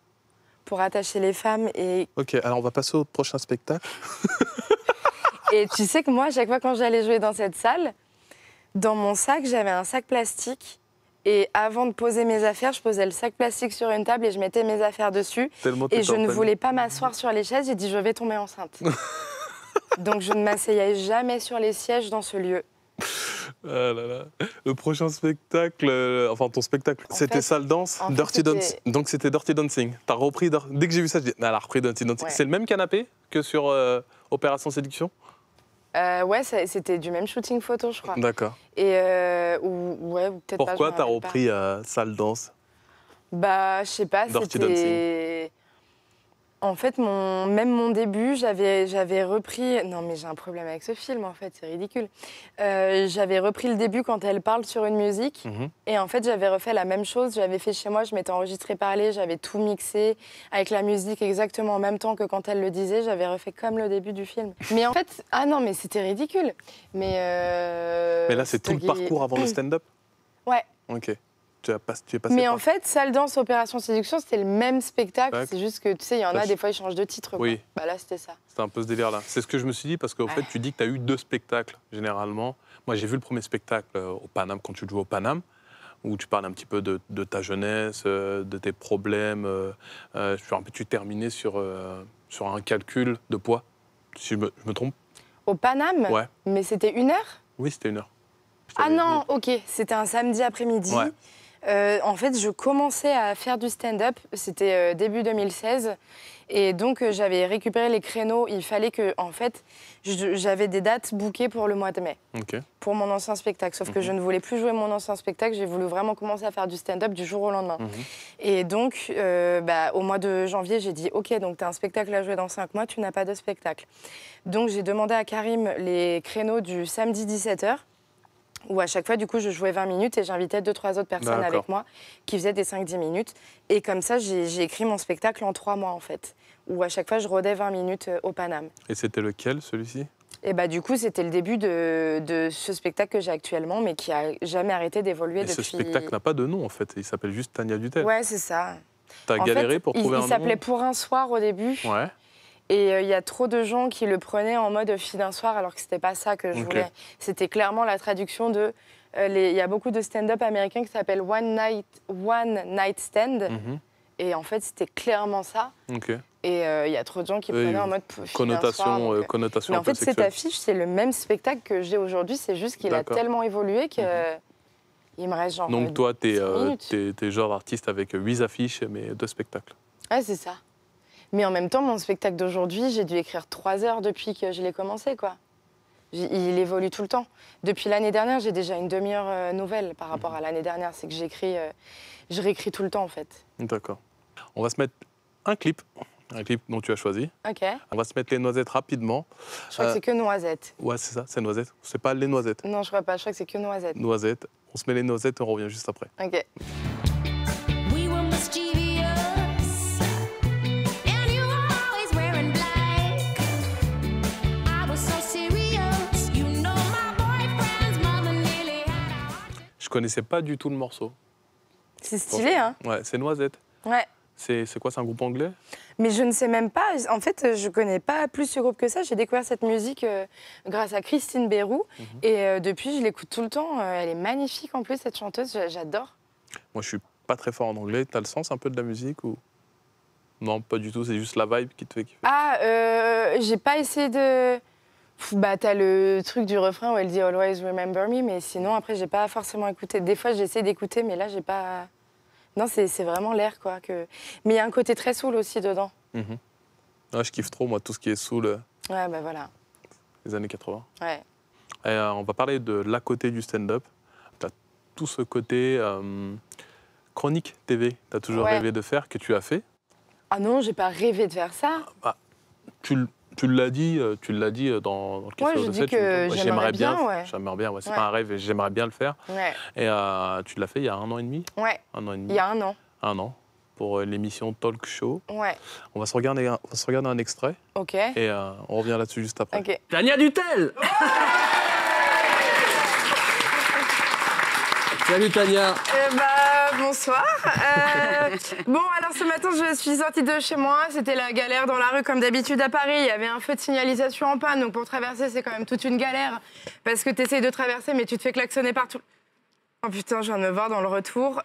Speaker 2: pour attacher les femmes.
Speaker 1: Ok, alors on va passer au prochain spectacle.
Speaker 2: Et tu sais que moi, à chaque fois quand j'allais jouer dans cette salle, dans mon sac, j'avais un sac plastique. Et avant de poser mes affaires, je posais le sac plastique sur une table et je mettais mes affaires dessus.
Speaker 1: Tellement
Speaker 2: Et
Speaker 1: t'étais
Speaker 2: je
Speaker 1: en
Speaker 2: ne
Speaker 1: panique.
Speaker 2: voulais pas m'asseoir sur les chaises. J'ai dit, je vais tomber enceinte. Donc je ne m'asseyais jamais sur les sièges dans ce lieu.
Speaker 1: Ah là là. Le prochain spectacle, enfin ton spectacle, c'était Sale Danse, Dirty Dancing. Donc c'était Dirty Dancing. T'as repris, dès que j'ai vu ça, je dis, elle a repris Dirty Dancing. Ouais. C'est le même canapé que sur Opération Séduction?
Speaker 2: Ouais, c'était du même shooting photo, je crois.
Speaker 1: D'accord.
Speaker 2: Et ouais, peut-être pas.
Speaker 1: Pourquoi t'as repris Sale Danse?
Speaker 2: Bah, je sais pas, c'était... En fait, même mon début, j'avais repris... Non, mais j'ai un problème avec ce film, en fait, c'est ridicule. J'avais repris le début quand elle parle sur une musique. Et en fait, j'avais refait la même chose. J'avais fait chez moi, je m'étais enregistrée parler, j'avais tout mixé avec la musique exactement en même temps que quand elle le disait. J'avais refait comme le début du film. Mais en fait... Ah non, mais c'était ridicule. Mais
Speaker 1: là, c'est tout le parcours avant le stand-up?
Speaker 2: Ouais.
Speaker 1: Ok. Tu es passé
Speaker 2: mais en fait, Sale Danse, Opération Séduction, c'était le même spectacle. C'est juste que, tu sais, il y en a, des fois, ils changent de titre.
Speaker 1: Oui.
Speaker 2: Quoi. Bah là, c'était ça.
Speaker 1: C'était un peu ce délire-là. C'est ce que je me suis dit, parce qu'en fait, tu dis que tu as eu 2 spectacles, généralement. Moi, j'ai vu le premier spectacle au Paname, quand tu jouais au Paname, où tu parles un petit peu de ta jeunesse, de tes problèmes. Tu terminais sur un calcul de poids, si je me trompe.
Speaker 2: Au Paname?
Speaker 1: Ouais.
Speaker 2: Mais c'était 1 heure?
Speaker 1: Oui, c'était 1 heure.
Speaker 2: Ah non, ok. C'était un samedi après-midi.
Speaker 1: Ouais.
Speaker 2: En fait, je commençais à faire du stand-up, c'était début 2016, et donc j'avais récupéré les créneaux. Il fallait que, en fait, j'avais des dates bookées pour le mois de mai, pour mon ancien spectacle. Sauf que je ne voulais plus jouer mon ancien spectacle, j'ai voulu vraiment commencer à faire du stand-up du jour au lendemain. Et donc, au mois de janvier, j'ai dit, ok, donc tu as un spectacle à jouer dans 5 mois, tu n'as pas de spectacle. Donc j'ai demandé à Karim les créneaux du samedi 17h. Où à chaque fois, du coup, je jouais 20 minutes et j'invitais 2-3 autres personnes avec moi qui faisaient des 5-10 minutes. Et comme ça, j'ai écrit mon spectacle en 3 mois, en fait. Où à chaque fois, je rodais 20 minutes au Paname.
Speaker 1: Et c'était lequel, celui-ci? Et
Speaker 2: du coup, c'était le début de ce spectacle que j'ai actuellement, mais qui a jamais arrêté d'évoluer depuis...
Speaker 1: ce spectacle n'a pas de nom, en fait. Il s'appelle juste Tania Dutel.
Speaker 2: Ouais, c'est ça.
Speaker 1: T'as galéré pour trouver un nom?
Speaker 2: Il s'appelait Pour un soir au début.
Speaker 1: Ouais.
Speaker 2: Et il y a trop de gens qui le prenaient en mode fille d'un soir, alors que c'était pas ça que je voulais. C'était clairement la traduction de... Il y a beaucoup de stand-up américains qui s'appellent One Night Stand. Et en fait, c'était clairement ça. Et il y a trop de gens qui prenaient en mode
Speaker 1: connotation.
Speaker 2: Mais en fait, cette affiche, c'est le même spectacle que j'ai aujourd'hui. C'est juste qu'il a tellement évolué que... Il me reste genre...
Speaker 1: Donc toi, t'es genre d'artiste avec 8 affiches, mais 2 spectacles.
Speaker 2: Ouais, c'est ça. Mais en même temps, mon spectacle d'aujourd'hui, j'ai dû écrire 3 heures depuis que je l'ai commencé, quoi. Il évolue tout le temps. Depuis l'année dernière, j'ai déjà une demi-heure nouvelle par rapport à l'année dernière. C'est que je réécris tout le temps, en fait.
Speaker 1: D'accord. On va se mettre un clip dont tu as choisi.
Speaker 2: Ok.
Speaker 1: On va se mettre les noisettes rapidement.
Speaker 2: Je crois que c'est que noisettes.
Speaker 1: Ouais, c'est ça, c'est noisettes. C'est pas les noisettes.
Speaker 2: Non, je crois pas. Je crois que c'est que noisettes.
Speaker 1: Noisettes. On se met les noisettes et on revient juste après.
Speaker 2: Ok.
Speaker 1: Je connaissais pas du tout le morceau.
Speaker 2: C'est stylé, hein?
Speaker 1: Ouais, c'est Noisettes.
Speaker 2: Ouais.
Speaker 1: C'est quoi, c'est un groupe anglais?
Speaker 2: Mais je ne sais même pas. En fait, je connais pas plus ce groupe que ça. J'ai découvert cette musique grâce à Christine Bérou. Et depuis, je l'écoute tout le temps. Elle est magnifique en plus, cette chanteuse. J'adore.
Speaker 1: Moi, je suis pas très fort en anglais. T'as le sens un peu de la musique ou... Non, pas du tout. C'est juste la vibe qui te fait kiffer.
Speaker 2: Ah, j'ai pas essayé de... Bah, t'as le truc du refrain où elle dit « Always remember me », mais sinon, après, j'ai pas forcément écouté. Des fois, j'essaie d'écouter, mais là, j'ai pas... Non, c'est vraiment l'air, quoi. Mais il y a un côté très soul aussi dedans.
Speaker 1: Ouais, je kiffe trop, moi, tout ce qui est soul.
Speaker 2: Ouais, bah voilà.
Speaker 1: Les années 80.
Speaker 2: Ouais.
Speaker 1: Et, on va parler de l'à côté du stand-up. T'as tout ce côté chronique TV. T'as toujours rêvé de faire, que tu as fait.
Speaker 2: Ah non, j'ai pas rêvé de faire ça.
Speaker 1: Bah, tu l'as dit dans le
Speaker 2: question de fait. Que j'aimerais bien,
Speaker 1: J'aimerais bien, c'est pas un rêve, j'aimerais bien le faire.
Speaker 2: Ouais.
Speaker 1: Et tu l'as fait il y a 1 an et demi?
Speaker 2: Ouais.
Speaker 1: 1 an et demi.
Speaker 2: Il y a 1 an.
Speaker 1: 1 an, pour l'émission Talk Show.
Speaker 2: Ouais.
Speaker 1: On va se regarder un extrait.
Speaker 2: Ok.
Speaker 1: Et on revient là-dessus juste après.
Speaker 2: Ok.
Speaker 4: Tania Dutel. Salut Tania.
Speaker 2: Bonsoir. Bon, alors ce matin, je suis sortie de chez moi. C'était la galère dans la rue, comme d'habitude à Paris. Il y avait un feu de signalisation en panne. Donc pour traverser, c'est quand même toute une galère. Parce que tu essayes de traverser, mais tu te fais klaxonner partout. Oh putain, je viens de me voir dans le retour.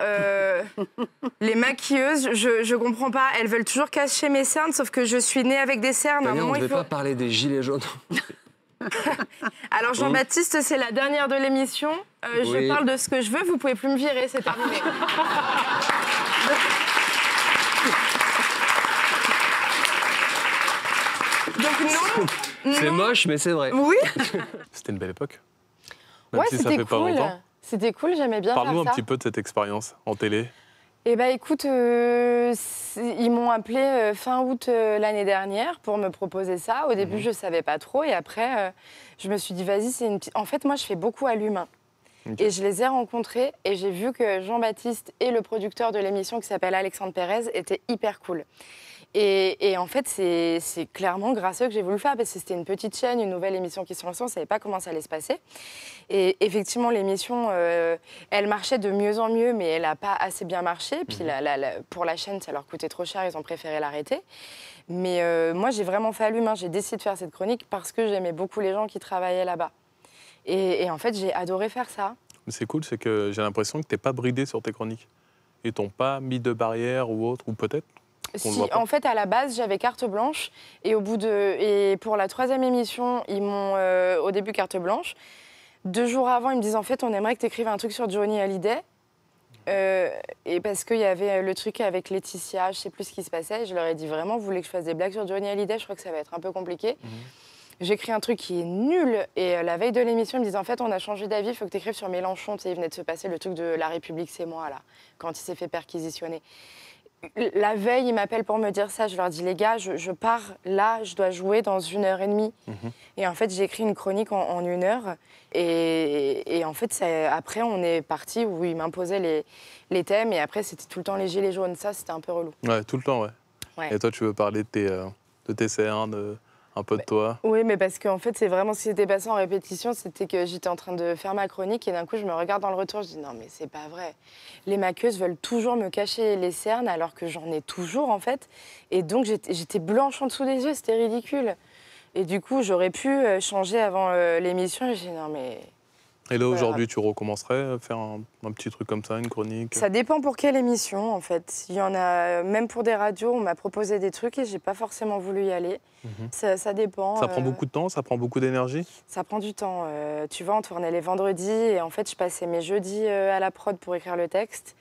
Speaker 2: Les maquilleuses, je comprends pas. Elles veulent toujours cacher mes cernes, sauf que je suis née avec des cernes.
Speaker 4: Tania, on ne devait pas parler des gilets jaunes.
Speaker 2: Alors Jean-Baptiste, c'est la dernière de l'émission. Je parle de ce que je veux, vous pouvez plus me virer, c'est terminé. Donc non.
Speaker 4: C'est moche, mais c'est vrai.
Speaker 2: Oui.
Speaker 1: C'était une belle époque. Même
Speaker 2: Ouais,
Speaker 1: si ça
Speaker 2: c'était
Speaker 1: fait pas
Speaker 2: cool.
Speaker 1: longtemps.
Speaker 2: C'était cool, j'aimais bien faire ça.
Speaker 1: Parle-nous un petit peu de cette expérience en télé.
Speaker 2: Eh bien, écoute, ils m'ont appelé fin août l'année dernière pour me proposer ça. Au début, je ne savais pas trop. Et après, je me suis dit, vas-y, c'est une petite... En fait, moi, je fais beaucoup à l'humain. Okay. Et je les ai rencontrés et j'ai vu que Jean-Baptiste et le producteur de l'émission qui s'appelle Alexandre Pérez étaient hyper cool. Et en fait, c'est clairement grâce à eux que j'ai voulu le faire, parce que c'était une petite chaîne, une nouvelle émission qui se lançait, on ne savait pas comment ça allait se passer. Et effectivement, l'émission, elle marchait de mieux en mieux, mais elle n'a pas assez bien marché. Puis pour la chaîne, ça leur coûtait trop cher, ils ont préféré l'arrêter. Mais moi, j'ai vraiment fait à l'humain, j'ai décidé de faire cette chronique parce que j'aimais beaucoup les gens qui travaillaient là-bas. Et en fait, j'ai adoré faire ça.
Speaker 1: C'est cool, c'est que j'ai l'impression que tu n'es pas bridé sur tes chroniques. Ils t'ont pas mis de barrière ou autre, ou peut-être.
Speaker 2: Si, en fait, à la base, j'avais carte blanche. Et pour la 3e émission, ils m'ont au début carte blanche. 2 jours avant, ils me disent en fait, on aimerait que tu écrives un truc sur Johnny Hallyday. Et parce qu'il y avait le truc avec Laetitia, je ne sais plus ce qui se passait. Je leur ai dit vraiment, vous voulez que je fasse des blagues sur Johnny Hallyday? Je crois que ça va être un peu compliqué. J'écris un truc qui est nul. Et la veille de l'émission, ils me disent en fait, on a changé d'avis, il faut que tu écrives sur Mélenchon. Tu sais, il venait de se passer le truc de La République, c'est moi, là, quand il s'est fait perquisitionner. La veille, ils m'appellent pour me dire ça. Je leur dis, les gars, je pars là, je dois jouer dans 1h30. Et en fait, j'ai écrit une chronique en 1 heure. Et en fait, après, on est parti où ils m'imposaient les thèmes. Et après, c'était tout le temps les gilets jaunes. Ça, c'était un peu relou.
Speaker 1: Ouais, tout le temps, ouais. Et toi, tu veux parler de tes cernes, un peu de toi?
Speaker 2: Oui, mais parce qu'en fait, c'est vraiment ce qui s'était passé en répétition. C'était que j'étais en train de faire ma chronique et d'un coup, je me regarde dans le retour. Je dis, non, mais c'est pas vrai. Les maqueuses veulent toujours me cacher les cernes alors que j'en ai toujours, en fait. Et donc, j'étais blanche en dessous des yeux. C'était ridicule. Et du coup, j'aurais pu changer avant l'émission. Et j'ai dit, non, mais...
Speaker 1: Et là, aujourd'hui, tu recommencerais à faire un petit truc comme ça, une chronique?
Speaker 2: Ça dépend pour quelle émission, en fait. Il y en a, même pour des radios, on m'a proposé des trucs et j'ai pas forcément voulu y aller. Ça dépend.
Speaker 1: Ça prend beaucoup de temps? Ça prend beaucoup d'énergie? Ça
Speaker 2: prend du temps. Tu vois, on tournait les vendredis et en fait, je passais mes jeudis à la prod pour écrire le texte.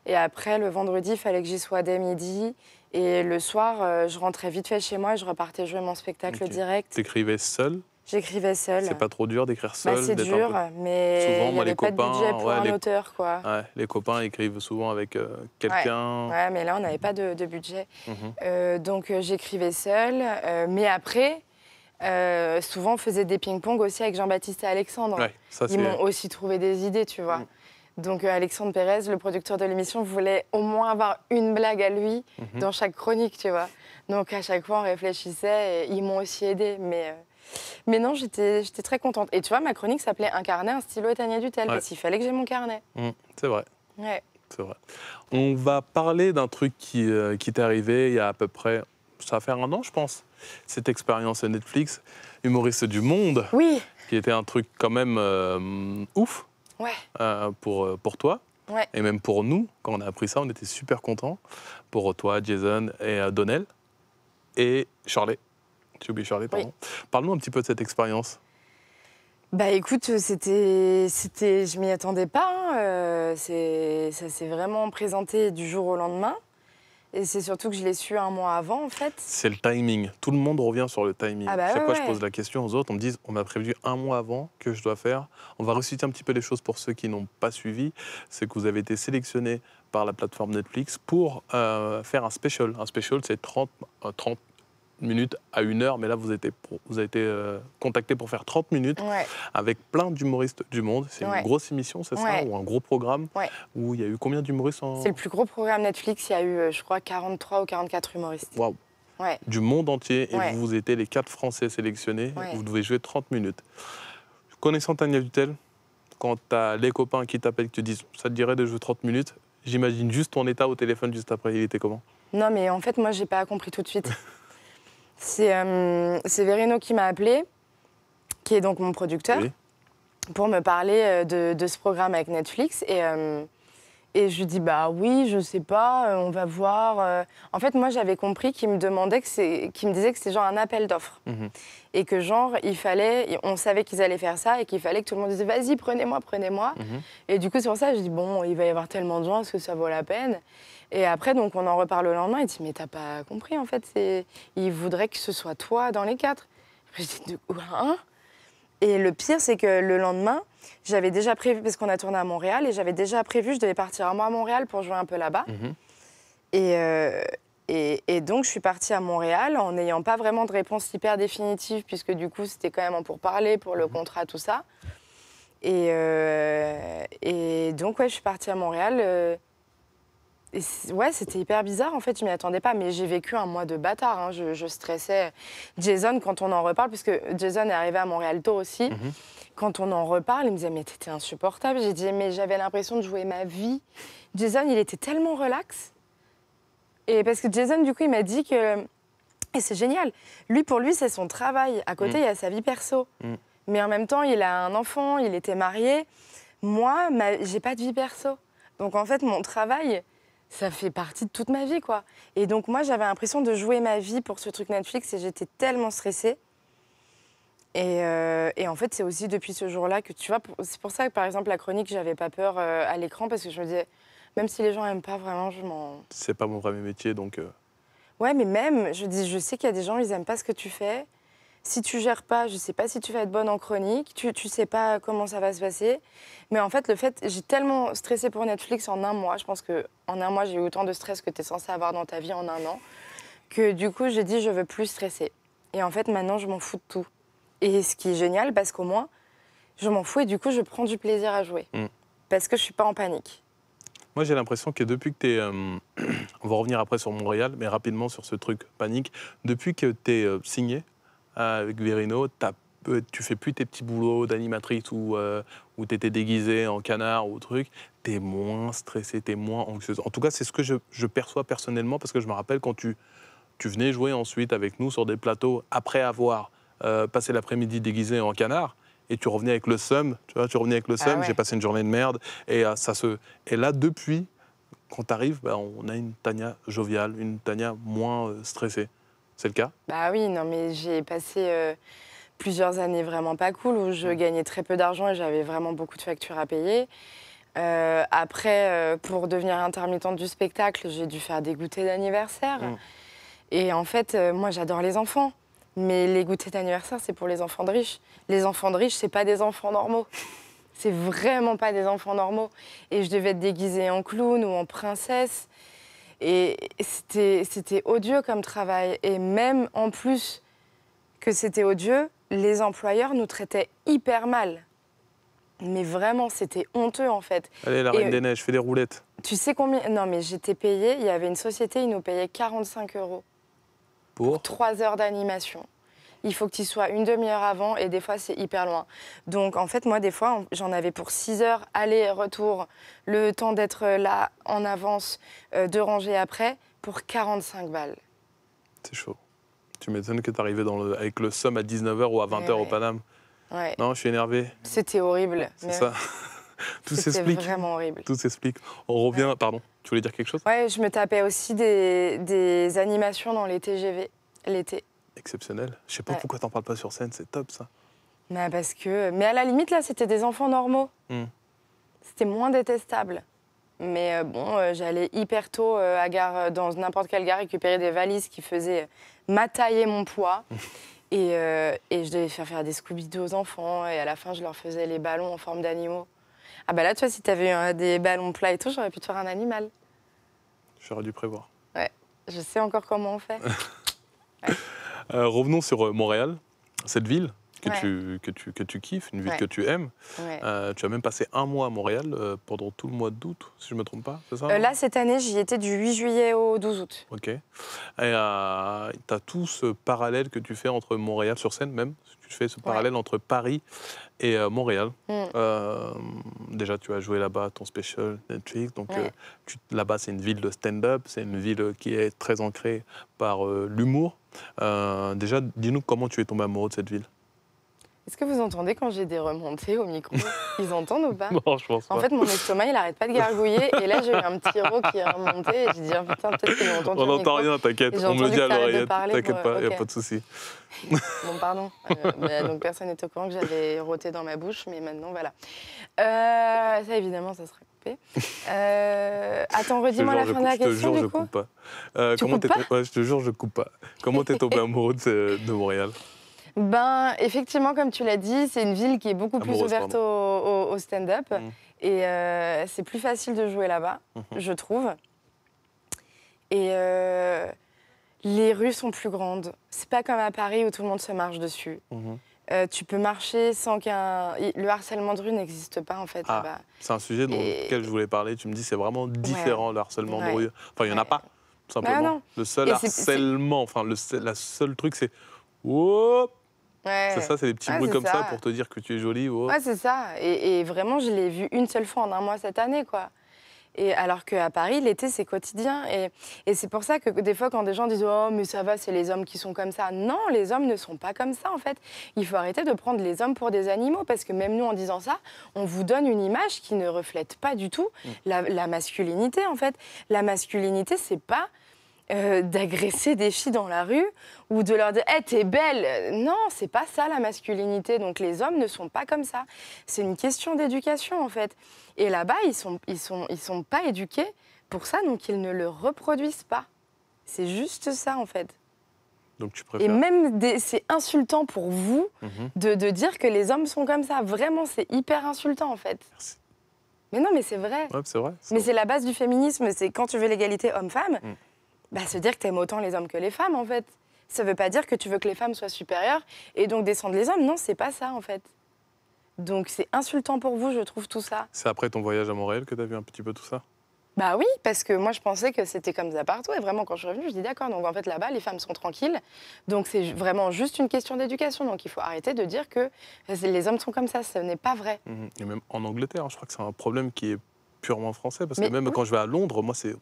Speaker 2: Et après, le vendredi, il fallait que j'y sois dès midi. Et le soir, je rentrais vite fait chez moi et je repartais jouer mon spectacle direct.
Speaker 1: T'écrivais seule?
Speaker 2: J'écrivais seule.
Speaker 1: C'est pas trop dur d'écrire seule?
Speaker 2: C'est dur, mais
Speaker 1: souvent,
Speaker 2: il n'y avait pas de budget pour un auteur, quoi.
Speaker 1: Ouais, les copains écrivent souvent avec quelqu'un.
Speaker 2: Ouais, mais là, on n'avait pas de budget. Donc, j'écrivais seule. Mais après, souvent, on faisait des ping-pong aussi avec Jean-Baptiste et Alexandre.
Speaker 1: Ouais, ça,
Speaker 2: ils m'ont aussi trouvé des idées, tu vois. Donc, Alexandre Pérez, le producteur de l'émission, voulait au moins avoir une blague à lui dans chaque chronique, tu vois. Donc, à chaque fois, on réfléchissait et ils m'ont aussi aidée. Mais non, j'étais très contente. Et tu vois, ma chronique s'appelait « Un carnet, un stylo et Tania Dutel », parce qu'il fallait que j'ai mon carnet.
Speaker 1: C'est vrai.
Speaker 2: Ouais.
Speaker 1: C'est vrai. On va parler d'un truc qui t'est arrivé il y a à peu près, ça va faire 1 an, je pense, cette expérience à Netflix, Humoriste du Monde, qui était un truc quand même ouf pour toi. Et même pour nous, quand on a appris ça, on était super contents. Pour toi, Jason et Donnell et Charlie. J'ai oublié Charlie, pardon. Parle-nous un petit peu de cette expérience.
Speaker 2: Bah écoute, je m'y attendais pas. Ça s'est vraiment présenté du jour au lendemain. Et c'est surtout que je l'ai su 1 mois avant, en fait.
Speaker 1: C'est le timing. Tout le monde revient sur le timing. Chaque fois, je pose la question aux autres. On me dit, on m'a prévenu 1 mois avant que je dois faire. On va resituer un petit peu les choses pour ceux qui n'ont pas suivi. C'est que vous avez été sélectionné par la plateforme Netflix pour faire un special. Un special, c'est 30 minutes à 1 heure, mais là vous avez été contacté pour faire 30 minutes avec plein d'humoristes du monde. C'est une grosse émission, c'est ça? Ou un gros programme où il y a eu combien d'humoristes
Speaker 2: C'est le plus gros programme Netflix, il y a eu, je crois, 43 ou 44 humoristes.
Speaker 1: Waouh! Du monde entier, et vous étiez les 4 Français sélectionnés, vous devez jouer 30 minutes. Connaissant Tania Dutel, quand tu as les copains qui t'appellent et qui te disent « ça te dirait de jouer 30 minutes », j'imagine juste ton état au téléphone juste après, il était comment? Non
Speaker 2: mais en fait, moi j'ai pas compris tout de suite. C'est Verino qui m'a appelé, qui est donc mon producteur, pour me parler de ce programme avec Netflix. Et je lui dis, bah oui, je sais pas, on va voir. En fait, moi, j'avais compris qu'il me disait que c'était genre un appel d'offres. Et que genre, on savait qu'ils allaient faire ça et qu'il fallait que tout le monde dise, vas-y, prenez-moi, prenez-moi. Et du coup, c'est pour ça que je dis, bon, il va y avoir tellement de gens, est-ce que ça vaut la peine? Et après, donc, on en reparle le lendemain. Il dit, mais t'as pas compris, en fait, il voudrait que ce soit toi dans les 4. Je dis, hein? Et le pire, c'est que le lendemain, j'avais déjà prévu, parce qu'on a tourné à Montréal, et j'avais déjà prévu, je devais partir un mois à Montréal pour jouer un peu là-bas. Et donc, je suis partie à Montréal en n'ayant pas vraiment de réponse hyper définitive, puisque du coup, c'était quand même en pourparlers pour le contrat, tout ça. Et donc, ouais, je suis partie à Montréal. Ouais, c'était hyper bizarre, en fait, je m'y attendais pas, mais j'ai vécu un mois de bâtard, hein. Je stressais. Jason, quand on en reparle, puisque Jason est arrivé à Montréal tôt aussi, quand on en reparle, il me disait, mais t'étais insupportable. J'ai dit, mais j'avais l'impression de jouer ma vie. Jason, il était tellement relax. Et parce que Jason, du coup, il m'a dit que, et c'est génial, pour lui, c'est son travail. À côté, il y a sa vie perso. Mais en même temps, il a un enfant, il était marié. Moi, j'ai pas de vie perso. Donc, en fait, mon travail, ça fait partie de toute ma vie, quoi. Et donc, moi, j'avais l'impression de jouer ma vie pour ce truc Netflix et j'étais tellement stressée. Et en fait, c'est aussi depuis ce jour-là que, tu vois, c'est pour ça que, par exemple, la chronique, j'avais pas peur à l'écran parce que je me disais, même si les gens aiment pas vraiment, je m'en...
Speaker 1: C'est pas mon vrai métier, donc...
Speaker 2: Ouais, mais même, je sais qu'il y a des gens, ils aiment pas ce que tu fais. Si tu gères pas, je sais pas si tu vas être bonne en chronique, tu sais pas comment ça va se passer. Mais en fait, j'ai tellement stressé pour Netflix en un mois, je pense qu'en un mois, j'ai eu autant de stress que tu es censé avoir dans ta vie en un an, que du coup, j'ai dit, je veux plus stresser. Et en fait, maintenant, je m'en fous de tout. Et ce qui est génial, parce qu'au moins, je m'en fous et du coup, je prends du plaisir à jouer. Parce que je suis pas en panique.
Speaker 1: Moi, j'ai l'impression que depuis que tu es... on va revenir après sur Montréal, mais rapidement sur ce truc panique. Depuis que tu es signé avec Verino, tu fais plus tes petits boulots d'animatrice où tu étais déguisée en canard ou truc. Tu es moins stressée, tu es moins anxieuse. En tout cas, c'est ce que je perçois personnellement, parce que je me rappelle quand tu venais jouer ensuite avec nous sur des plateaux après avoir passé l'après-midi déguisée en canard. Et tu revenais avec le seum, tu vois,
Speaker 2: Ouais.
Speaker 1: J'ai passé une journée de merde. Et là, depuis, quand tu arrives, on a une Tania joviale, une Tania moins stressée. C'est le cas?
Speaker 2: Bah oui, non, mais j'ai passé plusieurs années vraiment pas cool où je gagnais très peu d'argent et j'avais vraiment beaucoup de factures à payer. Après, pour devenir intermittente du spectacle, j'ai dû faire des goûters d'anniversaire. Et en fait, moi, j'adore les enfants. Mais les goûters d'anniversaire, c'est pour les enfants de riches. Les enfants de riches, c'est pas des enfants normaux. C'est vraiment pas des enfants normaux. Et je devais être déguisée en clown ou en princesse. Et c'était odieux comme travail. Et même en plus que c'était odieux, les employeurs nous traitaient hyper mal. Mais vraiment, c'était honteux en fait.
Speaker 1: Allez, la Reine des Neiges, fais des roulettes.
Speaker 2: Tu sais combien... Non, mais j'étais payée, il y avait une société, ils nous payaient 45 € pour 3 heures d'animation. Il faut que tu y sois une demi-heure avant et des fois, c'est hyper loin. Donc, en fait, moi, des fois, j'en avais pour 6 heures, aller-retour, le temps d'être là en avance, de ranger après, pour 45 balles.
Speaker 1: C'est chaud. Tu m'étonnes que tu arrivais avec le somme à 19h ou à 20h au Paname.
Speaker 2: Ouais.
Speaker 1: Non, je suis énervé.
Speaker 2: C'était horrible.
Speaker 1: C'est ça. Tout s'explique.
Speaker 2: C'était vraiment horrible.
Speaker 1: Tout s'explique. On revient... Ouais. Pardon, tu voulais dire quelque chose?
Speaker 2: Ouais, je me tapais aussi des animations dans les TGV, l'été.
Speaker 1: Exceptionnel. Je sais pas pourquoi t'en parles pas sur scène, c'est top ça.
Speaker 2: Mais parce que... Mais à la limite, là, c'était des enfants normaux. C'était moins détestable. Mais bon, j'allais hyper tôt dans n'importe quelle gare récupérer des valises qui faisaient ma taille et mon poids. Et je devais faire des Scooby-Doo aux enfants. Et à la fin, je leur faisais les ballons en forme d'animaux. Ah bah là, tu vois, si t'avais eu des ballons plats et tout, j'aurais pu te faire un animal.
Speaker 1: J'aurais dû prévoir.
Speaker 2: Ouais, je sais encore comment on fait. Ouais.
Speaker 1: Revenons sur Montréal, cette ville que tu kiffes, une ville que tu aimes.
Speaker 2: Ouais.
Speaker 1: Tu as même passé un mois à Montréal pendant tout le mois d'août, si je ne me trompe pas, c'est ça?
Speaker 2: Là, cette année, j'y étais du 8 juillet au 12 août.
Speaker 1: Ok. Et tu as tout ce parallèle que tu fais entre Montréal, sur scène même, tu fais ce parallèle entre Paris et Montréal. Déjà, tu as joué là-bas ton special Netflix. Donc, là-bas, c'est une ville de stand-up. C'est une ville qui est très ancrée par l'humour. Déjà, dis-nous comment tu es tombé amoureux de cette ville.
Speaker 2: Est-ce que vous entendez quand j'ai des remontées au micro? Ils entendent ou pas?
Speaker 1: Non, je pense pas.
Speaker 2: En fait, mon estomac, il arrête pas de gargouiller. Et là, j'ai eu un petit rot qui est remonté. Et j'ai dit, oh, putain, peut-être qu'ils l'ont entendu
Speaker 1: On
Speaker 2: au
Speaker 1: n'entend
Speaker 2: micro.
Speaker 1: rien, t'inquiète.
Speaker 2: Et j'ai
Speaker 1: On me le
Speaker 2: entendu
Speaker 1: dit à
Speaker 2: que t'arrêtes de
Speaker 1: l'oreillette.
Speaker 2: parler
Speaker 1: T'inquiète
Speaker 2: pour-
Speaker 1: pas, il n'y a
Speaker 2: ok.
Speaker 1: pas de souci.
Speaker 2: Bon, pardon. Donc, personne n'est au courant que j'avais roté dans ma bouche. Mais maintenant, voilà. Ça, évidemment, ça sera coupé. Attends, redis-moi la fin de la
Speaker 1: Je te
Speaker 2: question,
Speaker 1: jure, je
Speaker 2: du coup.
Speaker 1: coupe pas.
Speaker 2: Tu
Speaker 1: Comment
Speaker 2: coupes
Speaker 1: t'es... Ouais, je te jure, je coupe pas. Comment t'es tombé amoureux de Montréal?
Speaker 2: Ben, effectivement, comme tu l'as dit, c'est une ville qui est beaucoup plus
Speaker 1: Amoureuse,
Speaker 2: ouverte au stand-up. Et c'est plus facile de jouer là-bas, je trouve. Et les rues sont plus grandes. C'est pas comme à Paris où tout le monde se marche dessus. Tu peux marcher sans qu'un... Le harcèlement de rue n'existe pas, en fait, là-bas.
Speaker 1: C'est un sujet lequel je voulais parler. Tu me dis c'est vraiment différent, le harcèlement de rue. Enfin, il n'y en a pas, tout simplement.
Speaker 2: non.
Speaker 1: Le seul
Speaker 2: Et
Speaker 1: harcèlement, enfin, la seule truc, c'est... Whoop.
Speaker 2: Ouais.
Speaker 1: C'est ça, c'est des petits bruits comme ça pour te dire que tu es jolie. Whoop.
Speaker 2: Ouais, c'est ça. Et vraiment, je l'ai vu une seule fois en un mois cette année, quoi. Et alors qu'à Paris, l'été, c'est quotidien. Et c'est pour ça que des fois, quand des gens disent « Oh, mais ça va, c'est les hommes qui sont comme ça », non, les hommes ne sont pas comme ça, en fait. Il faut arrêter de prendre les hommes pour des animaux, parce que même nous, en disant ça, on vous donne une image qui ne reflète pas du tout la masculinité, en fait. La masculinité, c'est pas d'agresser des filles dans la rue ou de leur dire hey, t'es belle. Non, c'est pas ça la masculinité. Donc les hommes ne sont pas comme ça. C'est une question d'éducation en fait. Et là-bas, ils sont pas éduqués pour ça, donc ils ne le reproduisent pas. C'est juste ça en fait.
Speaker 1: Donc tu préfères...
Speaker 2: Et même c'est insultant pour vous de dire que les hommes sont comme ça. Vraiment, c'est hyper insultant en fait.
Speaker 1: Merci.
Speaker 2: Mais non, mais c'est vrai.
Speaker 1: Ouais, c'est vrai.
Speaker 2: Mais c'est la base du féminisme. C'est quand tu veux l'égalité homme-femme. Bah, se dire que tu aimes autant les hommes que les femmes, en fait. Ça ne veut pas dire que tu veux que les femmes soient supérieures et donc descendre les hommes. Non, c'est pas ça, en fait. Donc c'est insultant pour vous, je trouve, tout ça.
Speaker 1: C'est après ton voyage à Montréal que tu as vu un petit peu tout ça?
Speaker 2: Bah oui, parce que moi, je pensais que c'était comme ça partout. Et vraiment, quand je suis revenue, je dis d'accord. Donc en fait, là-bas, les femmes sont tranquilles. Donc c'est vraiment juste une question d'éducation. Donc il faut arrêter de dire que les hommes sont comme ça. Ce n'est pas vrai.
Speaker 1: Et même en Angleterre, je crois que c'est un problème qui est purement français. Parce
Speaker 2: Mais
Speaker 1: que même quand je vais à Londres, moi, c'est...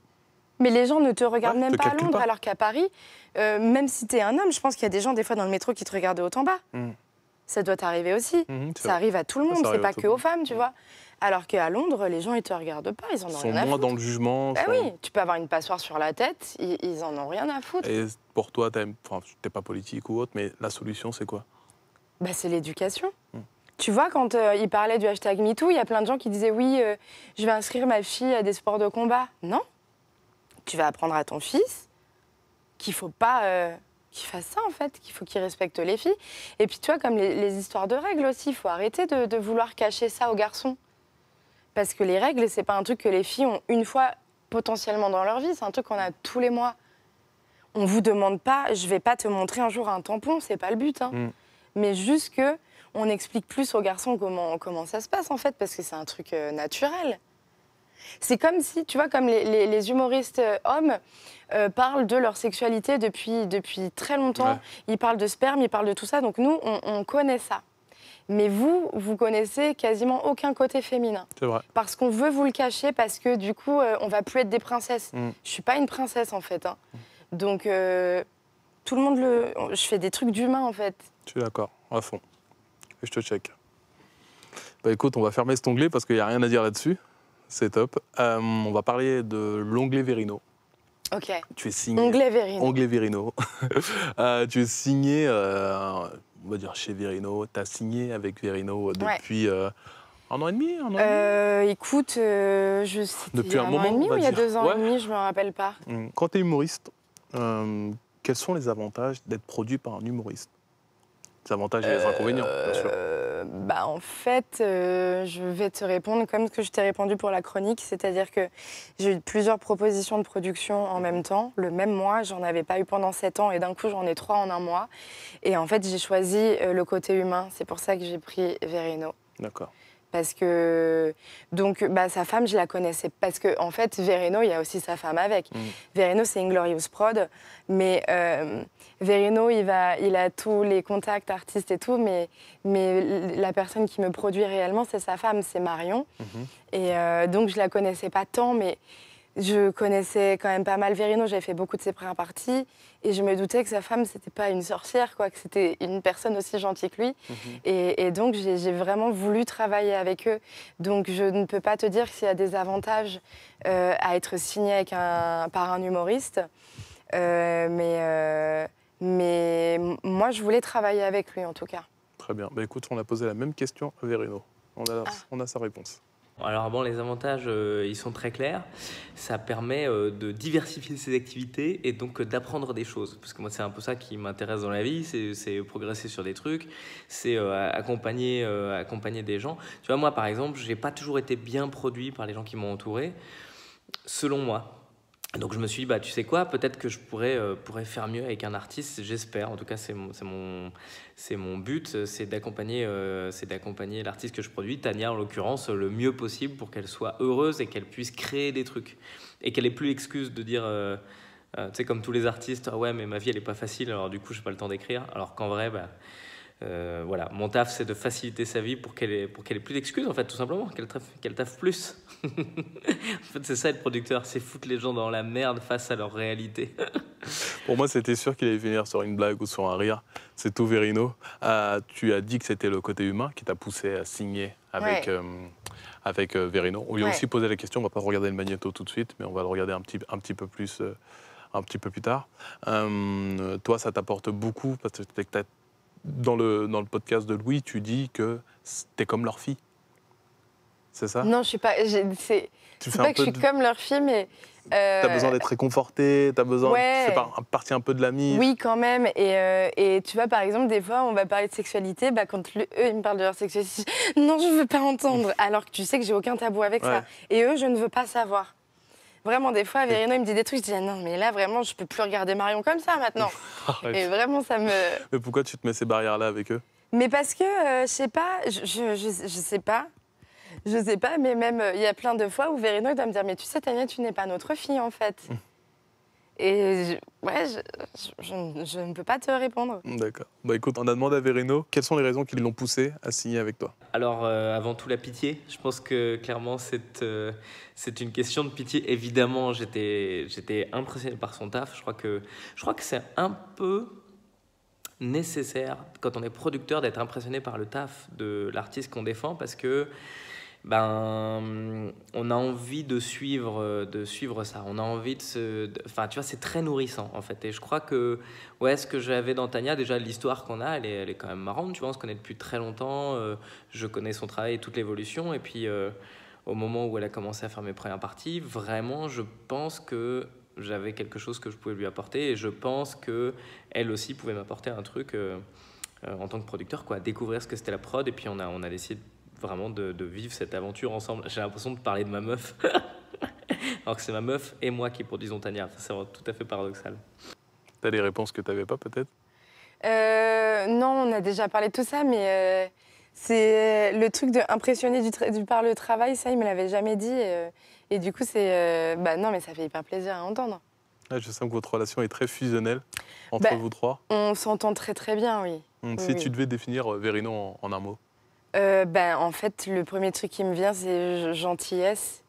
Speaker 2: Mais les gens ne te regardent même pas à
Speaker 1: calculent
Speaker 2: Londres,
Speaker 1: pas.
Speaker 2: alors qu'à Paris, même si tu es un homme, je pense qu'il y a des gens, des fois, dans le métro qui te regardent de haut en bas. Ça doit t'arriver aussi. Ça arrive à tout le monde, c'est pas que aux femmes, tu vois. Alors qu'à Londres, les gens, ils te regardent pas, ils en ont rien à
Speaker 1: Ils sont moins
Speaker 2: foutre.
Speaker 1: dans le jugement.
Speaker 2: Bah oui, tu peux avoir une passoire sur la tête, ils en ont rien à foutre.
Speaker 1: Et pour toi, t'es pas politique ou autre, mais la solution, c'est quoi?
Speaker 2: Bah, c'est l'éducation. Tu vois, quand il parlait du hashtag MeToo, il y a plein de gens qui disaient oui, je vais inscrire ma fille à des sports de combat. Non. Tu vas apprendre à ton fils qu'il faut pas qu'il fasse ça, en fait, qu'il faut qu'il respecte les filles. Et puis, tu vois, comme les histoires de règles aussi, il faut arrêter de vouloir cacher ça aux garçons. Parce que les règles, c'est pas un truc que les filles ont une fois potentiellement dans leur vie, c'est un truc qu'on a tous les mois. On vous demande pas, je vais pas te montrer un jour un tampon, c'est pas le but. Hein. Mais juste que on explique plus aux garçons comment ça se passe, en fait, parce que c'est un truc naturel. C'est comme si, tu vois, comme les humoristes hommes parlent de leur sexualité depuis très longtemps. Ouais. Ils parlent de sperme, ils parlent de tout ça. Donc nous, on connaît ça. Mais vous connaissez quasiment aucun côté féminin.
Speaker 1: C'est vrai.
Speaker 2: Parce qu'on veut vous le cacher, parce que du coup, on va plus être des princesses. Je suis pas une princesse, en fait. Hein. Donc, tout le monde je fais des trucs d'humain, en fait.
Speaker 1: Je suis d'accord, à fond. Et je te check. Bah écoute, on va fermer cet onglet parce qu'il n'y a rien à dire là-dessus. C'est top. On va parler de l'onglet Verino.
Speaker 2: Ok.
Speaker 1: Tu es signé.
Speaker 2: Onglet Verino.
Speaker 1: Onglet Verino. Tu es signé, on va dire chez Verino. Tu as signé avec Verino depuis un an et demi,
Speaker 2: écoute, je sais
Speaker 1: depuis un moment,
Speaker 2: an et demi ou il y a 2 ans
Speaker 1: ouais.
Speaker 2: et demi, je me rappelle pas.
Speaker 1: Quand tu es humoriste, quels sont les avantages d'être produit par un humoriste? Les avantages et les inconvénients, bien sûr.
Speaker 2: Bah, en fait, je vais te répondre comme ce que je t'ai répondu pour la chronique, c'est-à-dire que j'ai eu plusieurs propositions de production en même temps. Le même mois, j'en avais pas eu pendant 7 ans et d'un coup, j'en ai 3 en un mois. Et en fait, j'ai choisi le côté humain. C'est pour ça que j'ai pris Verino.
Speaker 1: D'accord.
Speaker 2: Parce que, donc, sa femme, je la connaissais. Parce que, en fait, Verino, il y a aussi sa femme avec. Verino, c'est Inglorious Prod. Mais Verino, il a tous les contacts artistes et tout. Mais la personne qui me produit réellement, c'est sa femme, c'est Marion. Et donc, je la connaissais pas tant. Mais je connaissais quand même pas mal Verino, j'avais fait beaucoup de ses premières parties et je me doutais que sa femme, c'était pas une sorcière, quoi, que c'était une personne aussi gentille que lui. Et donc, j'ai vraiment voulu travailler avec eux. Donc, je ne peux pas te dire s'il y a des avantages à être signé avec par un humoriste. Mais moi, je voulais travailler avec lui, en tout cas.
Speaker 1: Très bien. Bah, écoute, on a posé la même question à Verino. On a sa réponse.
Speaker 4: Alors bon, les avantages, ils sont très clairs. Ça permet de diversifier ses activités et donc d'apprendre des choses. Parce que moi, c'est un peu ça qui m'intéresse dans la vie, c'est progresser sur des trucs, c'est accompagner des gens. Tu vois, moi, par exemple, j'ai pas toujours été bien produit par les gens qui m'ont entouré, selon moi. Donc je me suis dit, bah, tu sais quoi, peut-être que je pourrais faire mieux avec un artiste, j'espère. En tout cas, c'est mon but, c'est d'accompagner l'artiste que je produis, Tania en l'occurrence, le mieux possible pour qu'elle soit heureuse et qu'elle puisse créer des trucs. Et qu'elle ait plus l'excuse de dire, tu sais, comme tous les artistes, ah ouais, mais ma vie, elle est pas facile, alors du coup, j'ai pas le temps d'écrire. Alors qu'en vrai, bah, voilà, mon taf, c'est de faciliter sa vie pour qu'elle ait plus d'excuses, en fait, tout simplement, qu'elle taffe plus. En fait, c'est ça être producteur, c'est foutre les gens dans la merde face à leur réalité.
Speaker 1: Pour moi, c'était sûr qu'il allait finir sur une blague ou sur un rire. C'est tout, Verino. Tu as dit que c'était le côté humain qui t'a poussé à signer avec Verino. On lui a aussi posé la question, on ne va pas regarder le magnéto tout de suite, mais on va le regarder un petit peu plus tard. Toi, ça t'apporte beaucoup, parce que dans le podcast de Louis, tu dis que t'es comme leur fille. C'est ça?
Speaker 2: Non, je suis pas. C'est pas que je suis comme leur fille, mais.
Speaker 1: T'as besoin d'être réconfortée, t'as besoin.
Speaker 2: Ouais.
Speaker 1: C'est partie un peu de l'ami.
Speaker 2: Oui, quand même. Et tu vois, par exemple, des fois, on va parler de sexualité. Bah, quand eux, ils me parlent de leur sexualité, je dis, non, je veux pas entendre. Alors que tu sais que j'ai aucun tabou avec ça. Et eux, je ne veux pas savoir. Vraiment, des fois, Verino, il me dit des trucs, je dis, ah non, mais là, vraiment, je peux plus regarder Marion comme ça maintenant. Et vraiment, ça me.
Speaker 1: Mais pourquoi tu te mets ces barrières-là avec eux?
Speaker 2: Mais parce que, je sais pas, je sais pas. Je sais pas, mais même, il y a plein de fois où Verino, il doit me dire, mais tu sais, Tania, tu n'es pas notre fille, en fait. Et je ne peux pas te répondre.
Speaker 1: D'accord. Bah écoute, on a demandé à Verino quelles sont les raisons qui l'ont poussé à signer avec toi.
Speaker 4: Alors, avant tout, la pitié. Je pense que clairement, c'est une question de pitié. Évidemment, j'étais impressionné par son taf. Je crois que c'est un peu nécessaire, quand on est producteur, d'être impressionné par le taf de l'artiste qu'on défend, parce que on a envie de suivre ça. On a envie enfin, tu vois, c'est très nourrissant, en fait. Et je crois que, ouais, ce que j'avais dans Tania, déjà, l'histoire qu'on a, elle est quand même marrante, tu vois. On se connaît depuis très longtemps. Je connais son travail et toute l'évolution. Et puis, au moment où elle a commencé à faire mes premières parties, vraiment, je pense que j'avais quelque chose que je pouvais lui apporter. Et je pense qu'elle aussi pouvait m'apporter un truc en tant que producteur, quoi. Découvrir ce que c'était la prod. Et puis, on a décidé vraiment de vivre cette aventure ensemble. J'ai l'impression de parler de ma meuf, alors que c'est ma meuf et moi qui produisons Tania. Enfin, c'est tout à fait paradoxal.
Speaker 1: T'as des réponses que t'avais pas, peut-être?
Speaker 2: Non, on a déjà parlé de tout ça, mais c'est le truc d'impressionner par le travail, ça, il me l'avait jamais dit. Et du coup, c'est... non, mais ça fait hyper plaisir à entendre.
Speaker 1: Ah, je sens que votre relation est très fusionnelle entre vous trois.
Speaker 2: On s'entend très très bien, oui.
Speaker 1: Si tu devais définir Verino en un mot?
Speaker 2: En fait, le premier truc qui me vient, c'est gentillesse.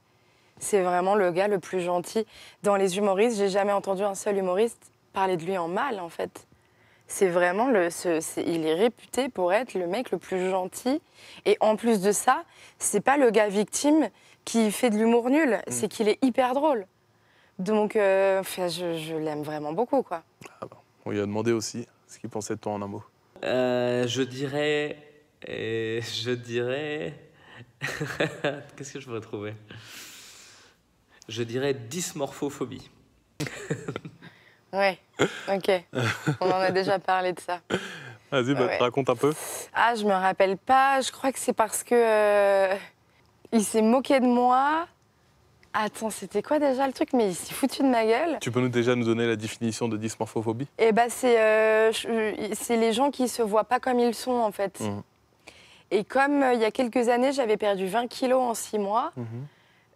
Speaker 2: C'est vraiment le gars le plus gentil. Dans les humoristes, j'ai jamais entendu un seul humoriste parler de lui en mal, en fait. C'est vraiment il est réputé pour être le mec le plus gentil. Et en plus de ça, c'est pas le gars victime qui fait de l'humour nul, c'est qu'il est hyper drôle. Donc, je l'aime vraiment beaucoup, quoi.
Speaker 1: Ah bon. On lui a demandé aussi ce qu'il pensait de toi en un mot.
Speaker 4: Je dirais... Qu'est-ce que je pourrais trouver? Je dirais dysmorphophobie.
Speaker 2: Ouais, ok. On en a déjà parlé de ça.
Speaker 1: Vas-y, raconte un peu.
Speaker 2: Ah, je me rappelle pas. Je crois que c'est parce que il s'est moqué de moi. Attends, c'était quoi déjà le truc? Mais il s'est foutu de ma gueule.
Speaker 1: Tu peux nous donner la définition de dysmorphophobie?
Speaker 2: Eh ben, c'est les gens qui se voient pas comme ils sont, en fait. Et comme il y a quelques années, j'avais perdu 20 kilos en 6 mois,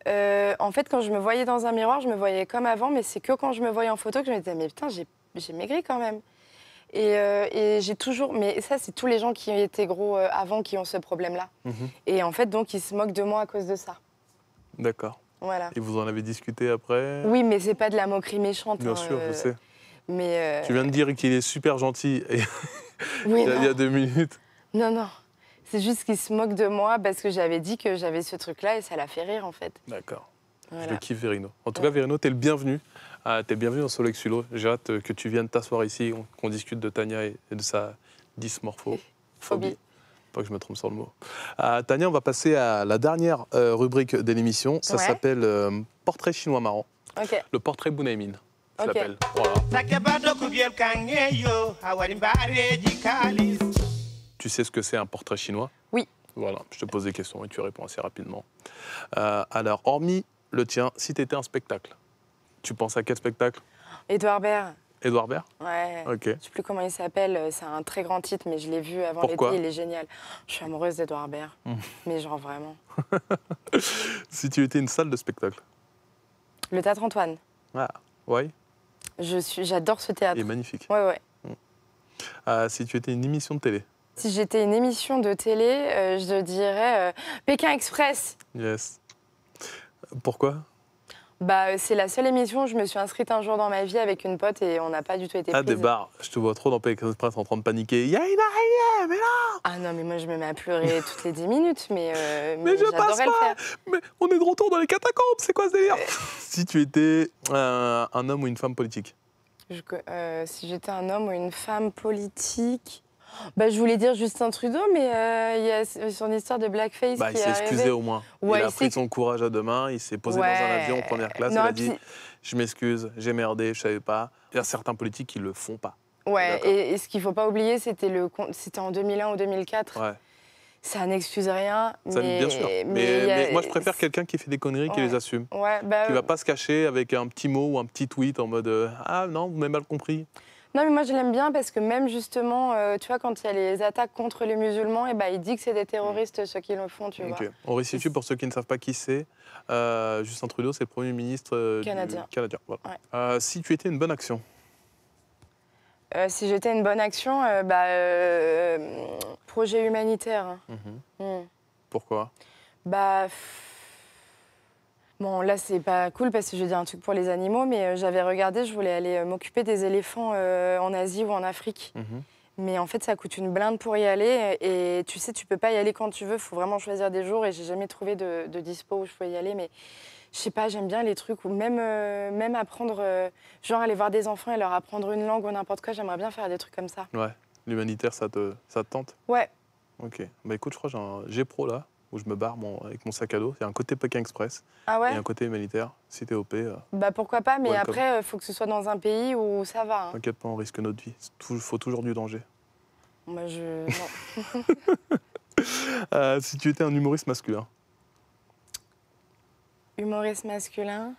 Speaker 2: en fait, quand je me voyais dans un miroir, je me voyais comme avant, mais c'est que quand je me voyais en photo que je me disais, mais putain, j'ai maigri quand même. Et j'ai toujours... Mais ça, c'est tous les gens qui étaient gros avant qui ont ce problème-là. Et en fait, donc, ils se moquent de moi à cause de ça.
Speaker 1: D'accord.
Speaker 2: Voilà.
Speaker 1: Et vous en avez discuté après?
Speaker 2: Oui, mais c'est pas de la moquerie méchante.
Speaker 1: Bien sûr, je sais.
Speaker 2: Mais
Speaker 1: Tu viens de dire qu'il est super gentil
Speaker 2: oui,
Speaker 1: il y a 2 minutes.
Speaker 2: non, non. C'est juste qu'il se moque de moi parce que j'avais dit que j'avais ce truc-là et ça l'a fait rire, en fait.
Speaker 1: D'accord.
Speaker 2: Voilà.
Speaker 1: Je le kiffe, Verino. En tout cas, Verino, t'es le bienvenu. T'es le bienvenu dans Solo Exulo. J'ai hâte que tu viennes t'asseoir ici, qu'on discute de Tania et de sa dysmorphophobie. Pas que je me trompe sur le mot. Tania, on va passer à la dernière rubrique de l'émission. Ça s'appelle Portrait chinois marrant.
Speaker 2: Ok.
Speaker 1: Le portrait Bunaimin, ça
Speaker 2: Ok.
Speaker 1: s'appelle. Voilà. Tu sais ce que c'est un portrait chinois?
Speaker 2: Oui.
Speaker 1: Voilà, je te pose des questions et tu réponds assez rapidement. Alors, hormis le tien, si tu étais un spectacle, tu penses à quel spectacle?
Speaker 2: Édouard Baird.
Speaker 1: Édouard Baird?
Speaker 2: Ouais.
Speaker 1: Ok.
Speaker 2: Je sais plus comment il s'appelle. C'est un très grand titre, mais je l'ai vu avant
Speaker 1: Pourquoi
Speaker 2: l'été. Il est génial. Je suis amoureuse d'Édouard Baird. Mais genre vraiment.
Speaker 1: Si tu étais une salle de spectacle?
Speaker 2: Le Théâtre Antoine.
Speaker 1: Ah, ouais,
Speaker 2: J'adore ce théâtre.
Speaker 1: il est magnifique.
Speaker 2: Ouais, ouais.
Speaker 1: Si tu étais une émission de télé?
Speaker 2: Si j'étais une émission de télé, je dirais Pékin Express.
Speaker 1: Yes. Pourquoi?
Speaker 2: Bah, c'est la seule émission où je me suis inscrite un jour dans ma vie avec une pote et on n'a pas du tout été
Speaker 1: Ah,
Speaker 2: prises.
Speaker 1: des bars. Je te vois trop dans Pékin Express en train de paniquer. Il y a une araignée, mais là!
Speaker 2: Ah non, mais moi je me mets à pleurer toutes les 10 minutes, mais
Speaker 1: je passe
Speaker 2: j'adorais le
Speaker 1: pas.
Speaker 2: faire.
Speaker 1: Mais on est de retour dans les catacombes, c'est quoi ce délire? Si tu étais un homme ou une femme politique?
Speaker 2: Si j'étais un homme ou une femme politique, bah, je voulais dire Justin Trudeau, mais il y a son histoire de blackface
Speaker 1: Bah, il
Speaker 2: qui est
Speaker 1: s'est excusé
Speaker 2: arrivée.
Speaker 1: au moins.
Speaker 2: Ouais,
Speaker 1: il a
Speaker 2: il
Speaker 1: pris
Speaker 2: s'est-
Speaker 1: son courage à deux mains, il s'est posé dans un avion en première classe,
Speaker 2: Non,
Speaker 1: il a
Speaker 2: et
Speaker 1: dit
Speaker 2: puis-
Speaker 1: je m'excuse, j'ai merdé, je savais pas. Il y a certains politiques qui le font pas.
Speaker 2: Ouais,
Speaker 1: D'accord.
Speaker 2: et ce qu'il faut pas oublier, c'était en 2001 ou 2004.
Speaker 1: Ouais,
Speaker 2: Ça n'excuse rien,
Speaker 1: ça,
Speaker 2: mais
Speaker 1: bien sûr.
Speaker 2: il y a-
Speaker 1: Mais moi je préfère quelqu'un qui fait des conneries, qui
Speaker 2: Ouais.
Speaker 1: les assume.
Speaker 2: Ouais, bah,
Speaker 1: Qui va pas se cacher avec un petit mot ou un petit tweet en mode ah non, vous m'avez mal compris.
Speaker 2: Non, mais moi je l'aime bien parce que même justement, tu vois, quand il y a les attaques contre les musulmans, et ben il dit que c'est des terroristes ceux qui le font, tu vois.
Speaker 1: Ok. On resitue pour ceux qui ne savent pas qui c'est. Justin Trudeau, c'est le Premier ministre
Speaker 2: Canadien.
Speaker 1: Canadien. Voilà.
Speaker 2: Ouais.
Speaker 1: Si tu étais une bonne action?
Speaker 2: Si j'étais une bonne action, projet humanitaire. Hein. Mm.
Speaker 1: Pourquoi?
Speaker 2: Bah, bon, là, c'est pas cool parce que je vais dire un truc pour les animaux, mais j'avais regardé, je voulais aller m'occuper des éléphants en Asie ou en Afrique. Mais en fait, ça coûte une blinde pour y aller. Et tu sais, tu peux pas y aller quand tu veux, il faut vraiment choisir des jours. Et j'ai jamais trouvé de dispo où je pouvais y aller. Mais je sais pas, j'aime bien les trucs où même apprendre, genre aller voir des enfants et leur apprendre une langue ou n'importe quoi, j'aimerais bien faire des trucs comme ça.
Speaker 1: Ouais. L'humanitaire, ça te tente?
Speaker 2: Ouais.
Speaker 1: Ok. Bah écoute, je crois que j'ai un G-Pro là, où je me barre avec mon sac à dos. Il y a un côté Pékin Express
Speaker 2: Ah ouais?
Speaker 1: et un côté humanitaire. Si t'es OP,
Speaker 2: Bah pourquoi pas, mais
Speaker 1: Welcome.
Speaker 2: après, il faut que ce soit dans un pays où ça va. Hein.
Speaker 1: t'inquiète pas, on risque notre vie. Il faut toujours du danger.
Speaker 2: Moi, non.
Speaker 1: Si tu étais un humoriste masculin?
Speaker 2: Humoriste masculin.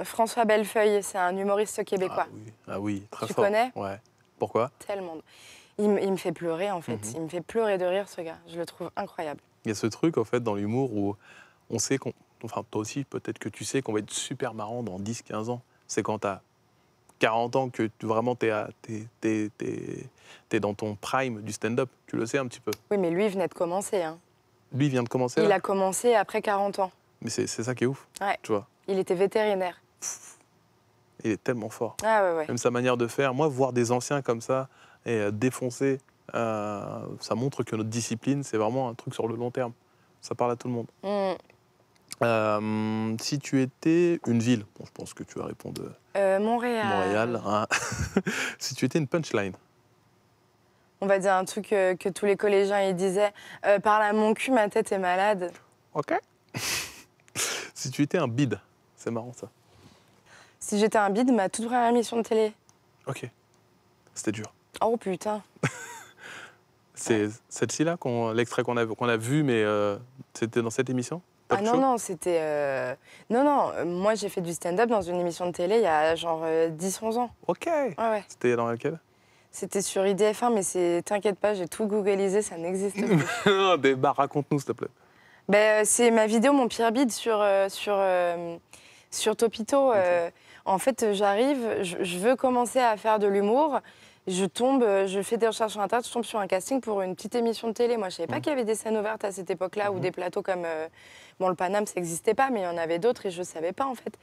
Speaker 2: François Bellefeuille, c'est un humoriste québécois.
Speaker 1: Ah oui, très
Speaker 2: Tu
Speaker 1: fort.
Speaker 2: connais?
Speaker 1: Ouais. Pourquoi?
Speaker 2: Tellement. Il me fait pleurer, en fait. Il me fait pleurer de rire, ce gars. Je le trouve incroyable.
Speaker 1: Il y a ce truc, en fait, dans l'humour où on sait qu'on... Enfin, toi aussi, peut-être que tu sais qu'on va être super marrant dans 10-15 ans. C'est quand t'as 40 ans que vraiment t'es dans ton prime du stand-up. Tu le sais un petit peu.
Speaker 2: Oui, mais lui, il venait de commencer. Hein.
Speaker 1: Lui, il vient de commencer
Speaker 2: Il
Speaker 1: là.
Speaker 2: a commencé après 40 ans.
Speaker 1: Mais c'est ça qui est ouf,
Speaker 2: Ouais.
Speaker 1: tu vois.
Speaker 2: Il était vétérinaire.
Speaker 1: Il est tellement fort.
Speaker 2: Ah ouais, ouais.
Speaker 1: Même sa manière de faire. Moi, voir des anciens comme ça et défoncer, ça montre que notre discipline, c'est vraiment un truc sur le long terme. Ça parle à tout le monde. Si tu étais une ville, bon, je pense que tu vas répondre
Speaker 2: Montréal.
Speaker 1: Montréal. Hein. Si tu étais une punchline,
Speaker 2: On va dire un truc que tous les collégiens ils disaient. Parle à mon cul, ma tête est malade.
Speaker 1: ok. Si tu étais un bide, c'est marrant ça.
Speaker 2: Si j'étais un bide, ma toute première émission de télé.
Speaker 1: Ok. C'était dur.
Speaker 2: Oh putain.
Speaker 1: C'est celle-ci là, l'extrait qu'on a vu, mais c'était dans cette émission? Talk
Speaker 2: Ah non,
Speaker 1: show?
Speaker 2: non, c'était... Non, moi j'ai fait du stand-up dans une émission de télé il y a genre 10-11 ans.
Speaker 1: Ok.
Speaker 2: Ouais, ouais.
Speaker 1: C'était dans laquelle?
Speaker 2: C'était sur IDF1, mais t'inquiète pas, j'ai tout googlisé, ça n'existe plus.
Speaker 1: Des bars, raconte-nous s'il te plaît.
Speaker 2: C'est ma vidéo, mon pire bide sur Topito. En fait, j'arrive, je veux commencer à faire de l'humour. Je fais des recherches sur Internet, je tombe sur un casting pour une petite émission de télé. Moi, je savais pas qu'il y avait des scènes ouvertes à cette époque-là ou des plateaux comme... bon, le Paname, ça n'existait pas, mais il y en avait d'autres et je savais pas, en fait.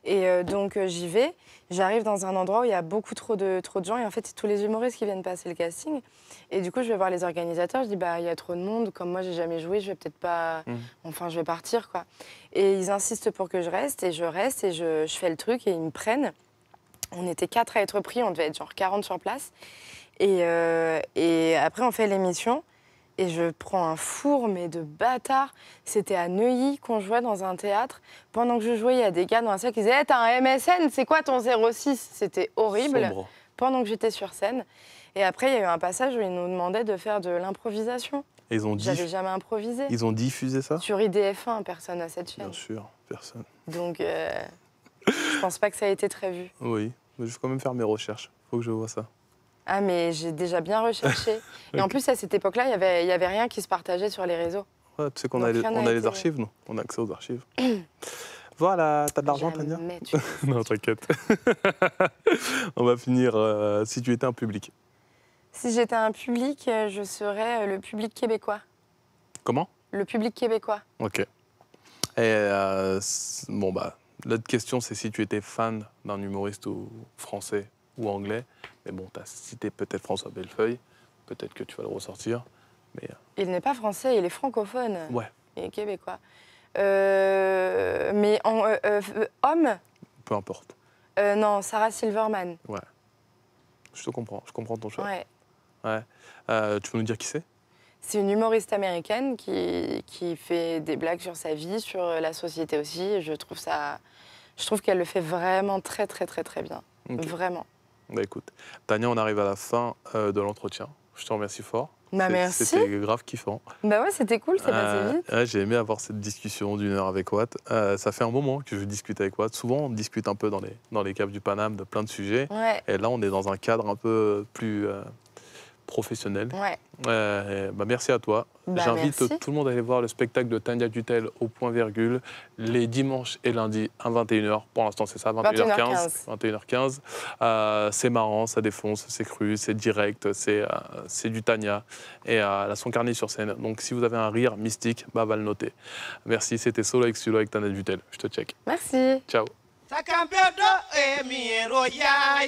Speaker 2: Et donc, j'y vais. J'arrive dans un endroit où il y a beaucoup trop de gens et en fait, c'est tous les humoristes qui viennent passer le casting. Et du coup, je vais voir les organisateurs, je dis, bah, il y a trop de monde, comme moi, j'ai jamais joué, je vais peut-être pas... Enfin, je vais partir, quoi. Et ils insistent pour que je reste et je fais le truc et ils me prennent. On était 4 à être pris, on devait être genre 40 sur place. Et après, on fait l'émission et je prends un four, mais de bâtard. C'était à Neuilly qu'on jouait dans un théâtre. Pendant que je jouais, il y a des gars dans la salle qui disaient hey, « T'as un MSN, c'est quoi ton 06 ?» C'était horrible.
Speaker 1: Sombre.
Speaker 2: Pendant que j'étais sur scène. Et après, il y a eu un passage où ils nous demandaient de faire de l'improvisation.
Speaker 1: Et ils ont
Speaker 2: J'avais jamais improvisé.
Speaker 1: Ils ont diffusé ça?
Speaker 2: Sur IDF1, personne n'a cette chaîne.
Speaker 1: Bien sûr, personne.
Speaker 2: Donc, je pense pas que ça a été très vu.
Speaker 1: Oui, mais je vais quand même faire mes recherches. Faut que je vois ça.
Speaker 2: Ah, mais j'ai déjà bien recherché. Et en plus, à cette époque-là, il y avait rien qui se partageait sur les réseaux.
Speaker 1: Ouais, tu sais qu'on
Speaker 2: Donc,
Speaker 1: a,
Speaker 2: rien n'a
Speaker 1: on a les
Speaker 2: été-
Speaker 1: archives, nous. On a accès aux archives. Voilà, t'as de l'argent, Tania?
Speaker 2: Jamais tu-
Speaker 1: Non, t'inquiète. On va finir si tu étais un public.
Speaker 2: Si j'étais un public, je serais le public québécois.
Speaker 1: Comment?
Speaker 2: Le public québécois.
Speaker 1: Ok. Et bon, bah, l'autre question, c'est si tu étais fan d'un humoriste ou français ou anglais. Mais bon, t'as cité peut-être François Bellefeuille. Peut-être que tu vas le ressortir. Mais
Speaker 2: Il n'est pas français, il est francophone.
Speaker 1: ouais,
Speaker 2: Il est québécois. Mais homme
Speaker 1: peu importe.
Speaker 2: Non, Sarah Silverman.
Speaker 1: Ouais. Je te comprends. Je comprends ton choix.
Speaker 2: Ouais.
Speaker 1: Ouais. Tu peux nous dire qui c'est?
Speaker 2: C'est une humoriste américaine qui fait des blagues sur sa vie, sur la société aussi. Et je trouve qu'elle le fait vraiment très, très, très, très bien.
Speaker 1: Ok.
Speaker 2: Vraiment.
Speaker 1: Bah écoute, Tania, on arrive à la fin de l'entretien. Je te remercie fort.
Speaker 2: Bah, merci.
Speaker 1: C'était grave kiffant.
Speaker 2: Bah ouais, c'était cool, c'est passé vite.
Speaker 1: Ouais, j'ai aimé avoir cette discussion d'1 heure avec Watt. Ça fait un moment que je discute avec Watt. Souvent, on discute un peu dans les caves du Paname de plein de sujets.
Speaker 2: Ouais,
Speaker 1: Et là, on est dans un cadre un peu plus professionnel.
Speaker 2: ouais.
Speaker 1: Bah, merci à toi.
Speaker 2: Bah,
Speaker 1: J'invite
Speaker 2: merci.
Speaker 1: tout le monde à aller voir le spectacle de Tania Dutel au point virgule les dimanches et lundis à 21h. Pour l'instant, c'est ça, 21h15. 21h15. C'est marrant, ça défonce, c'est cru, c'est direct, c'est du Tania. Et elle a son carnet sur scène. Donc, si vous avez un rire mystique, bah, va le noter. Merci, c'était Solo avec Sulo avec Tania Dutel. Je te check.
Speaker 2: Merci.
Speaker 1: Ciao.
Speaker 5: Sa campeonato e mi ero ya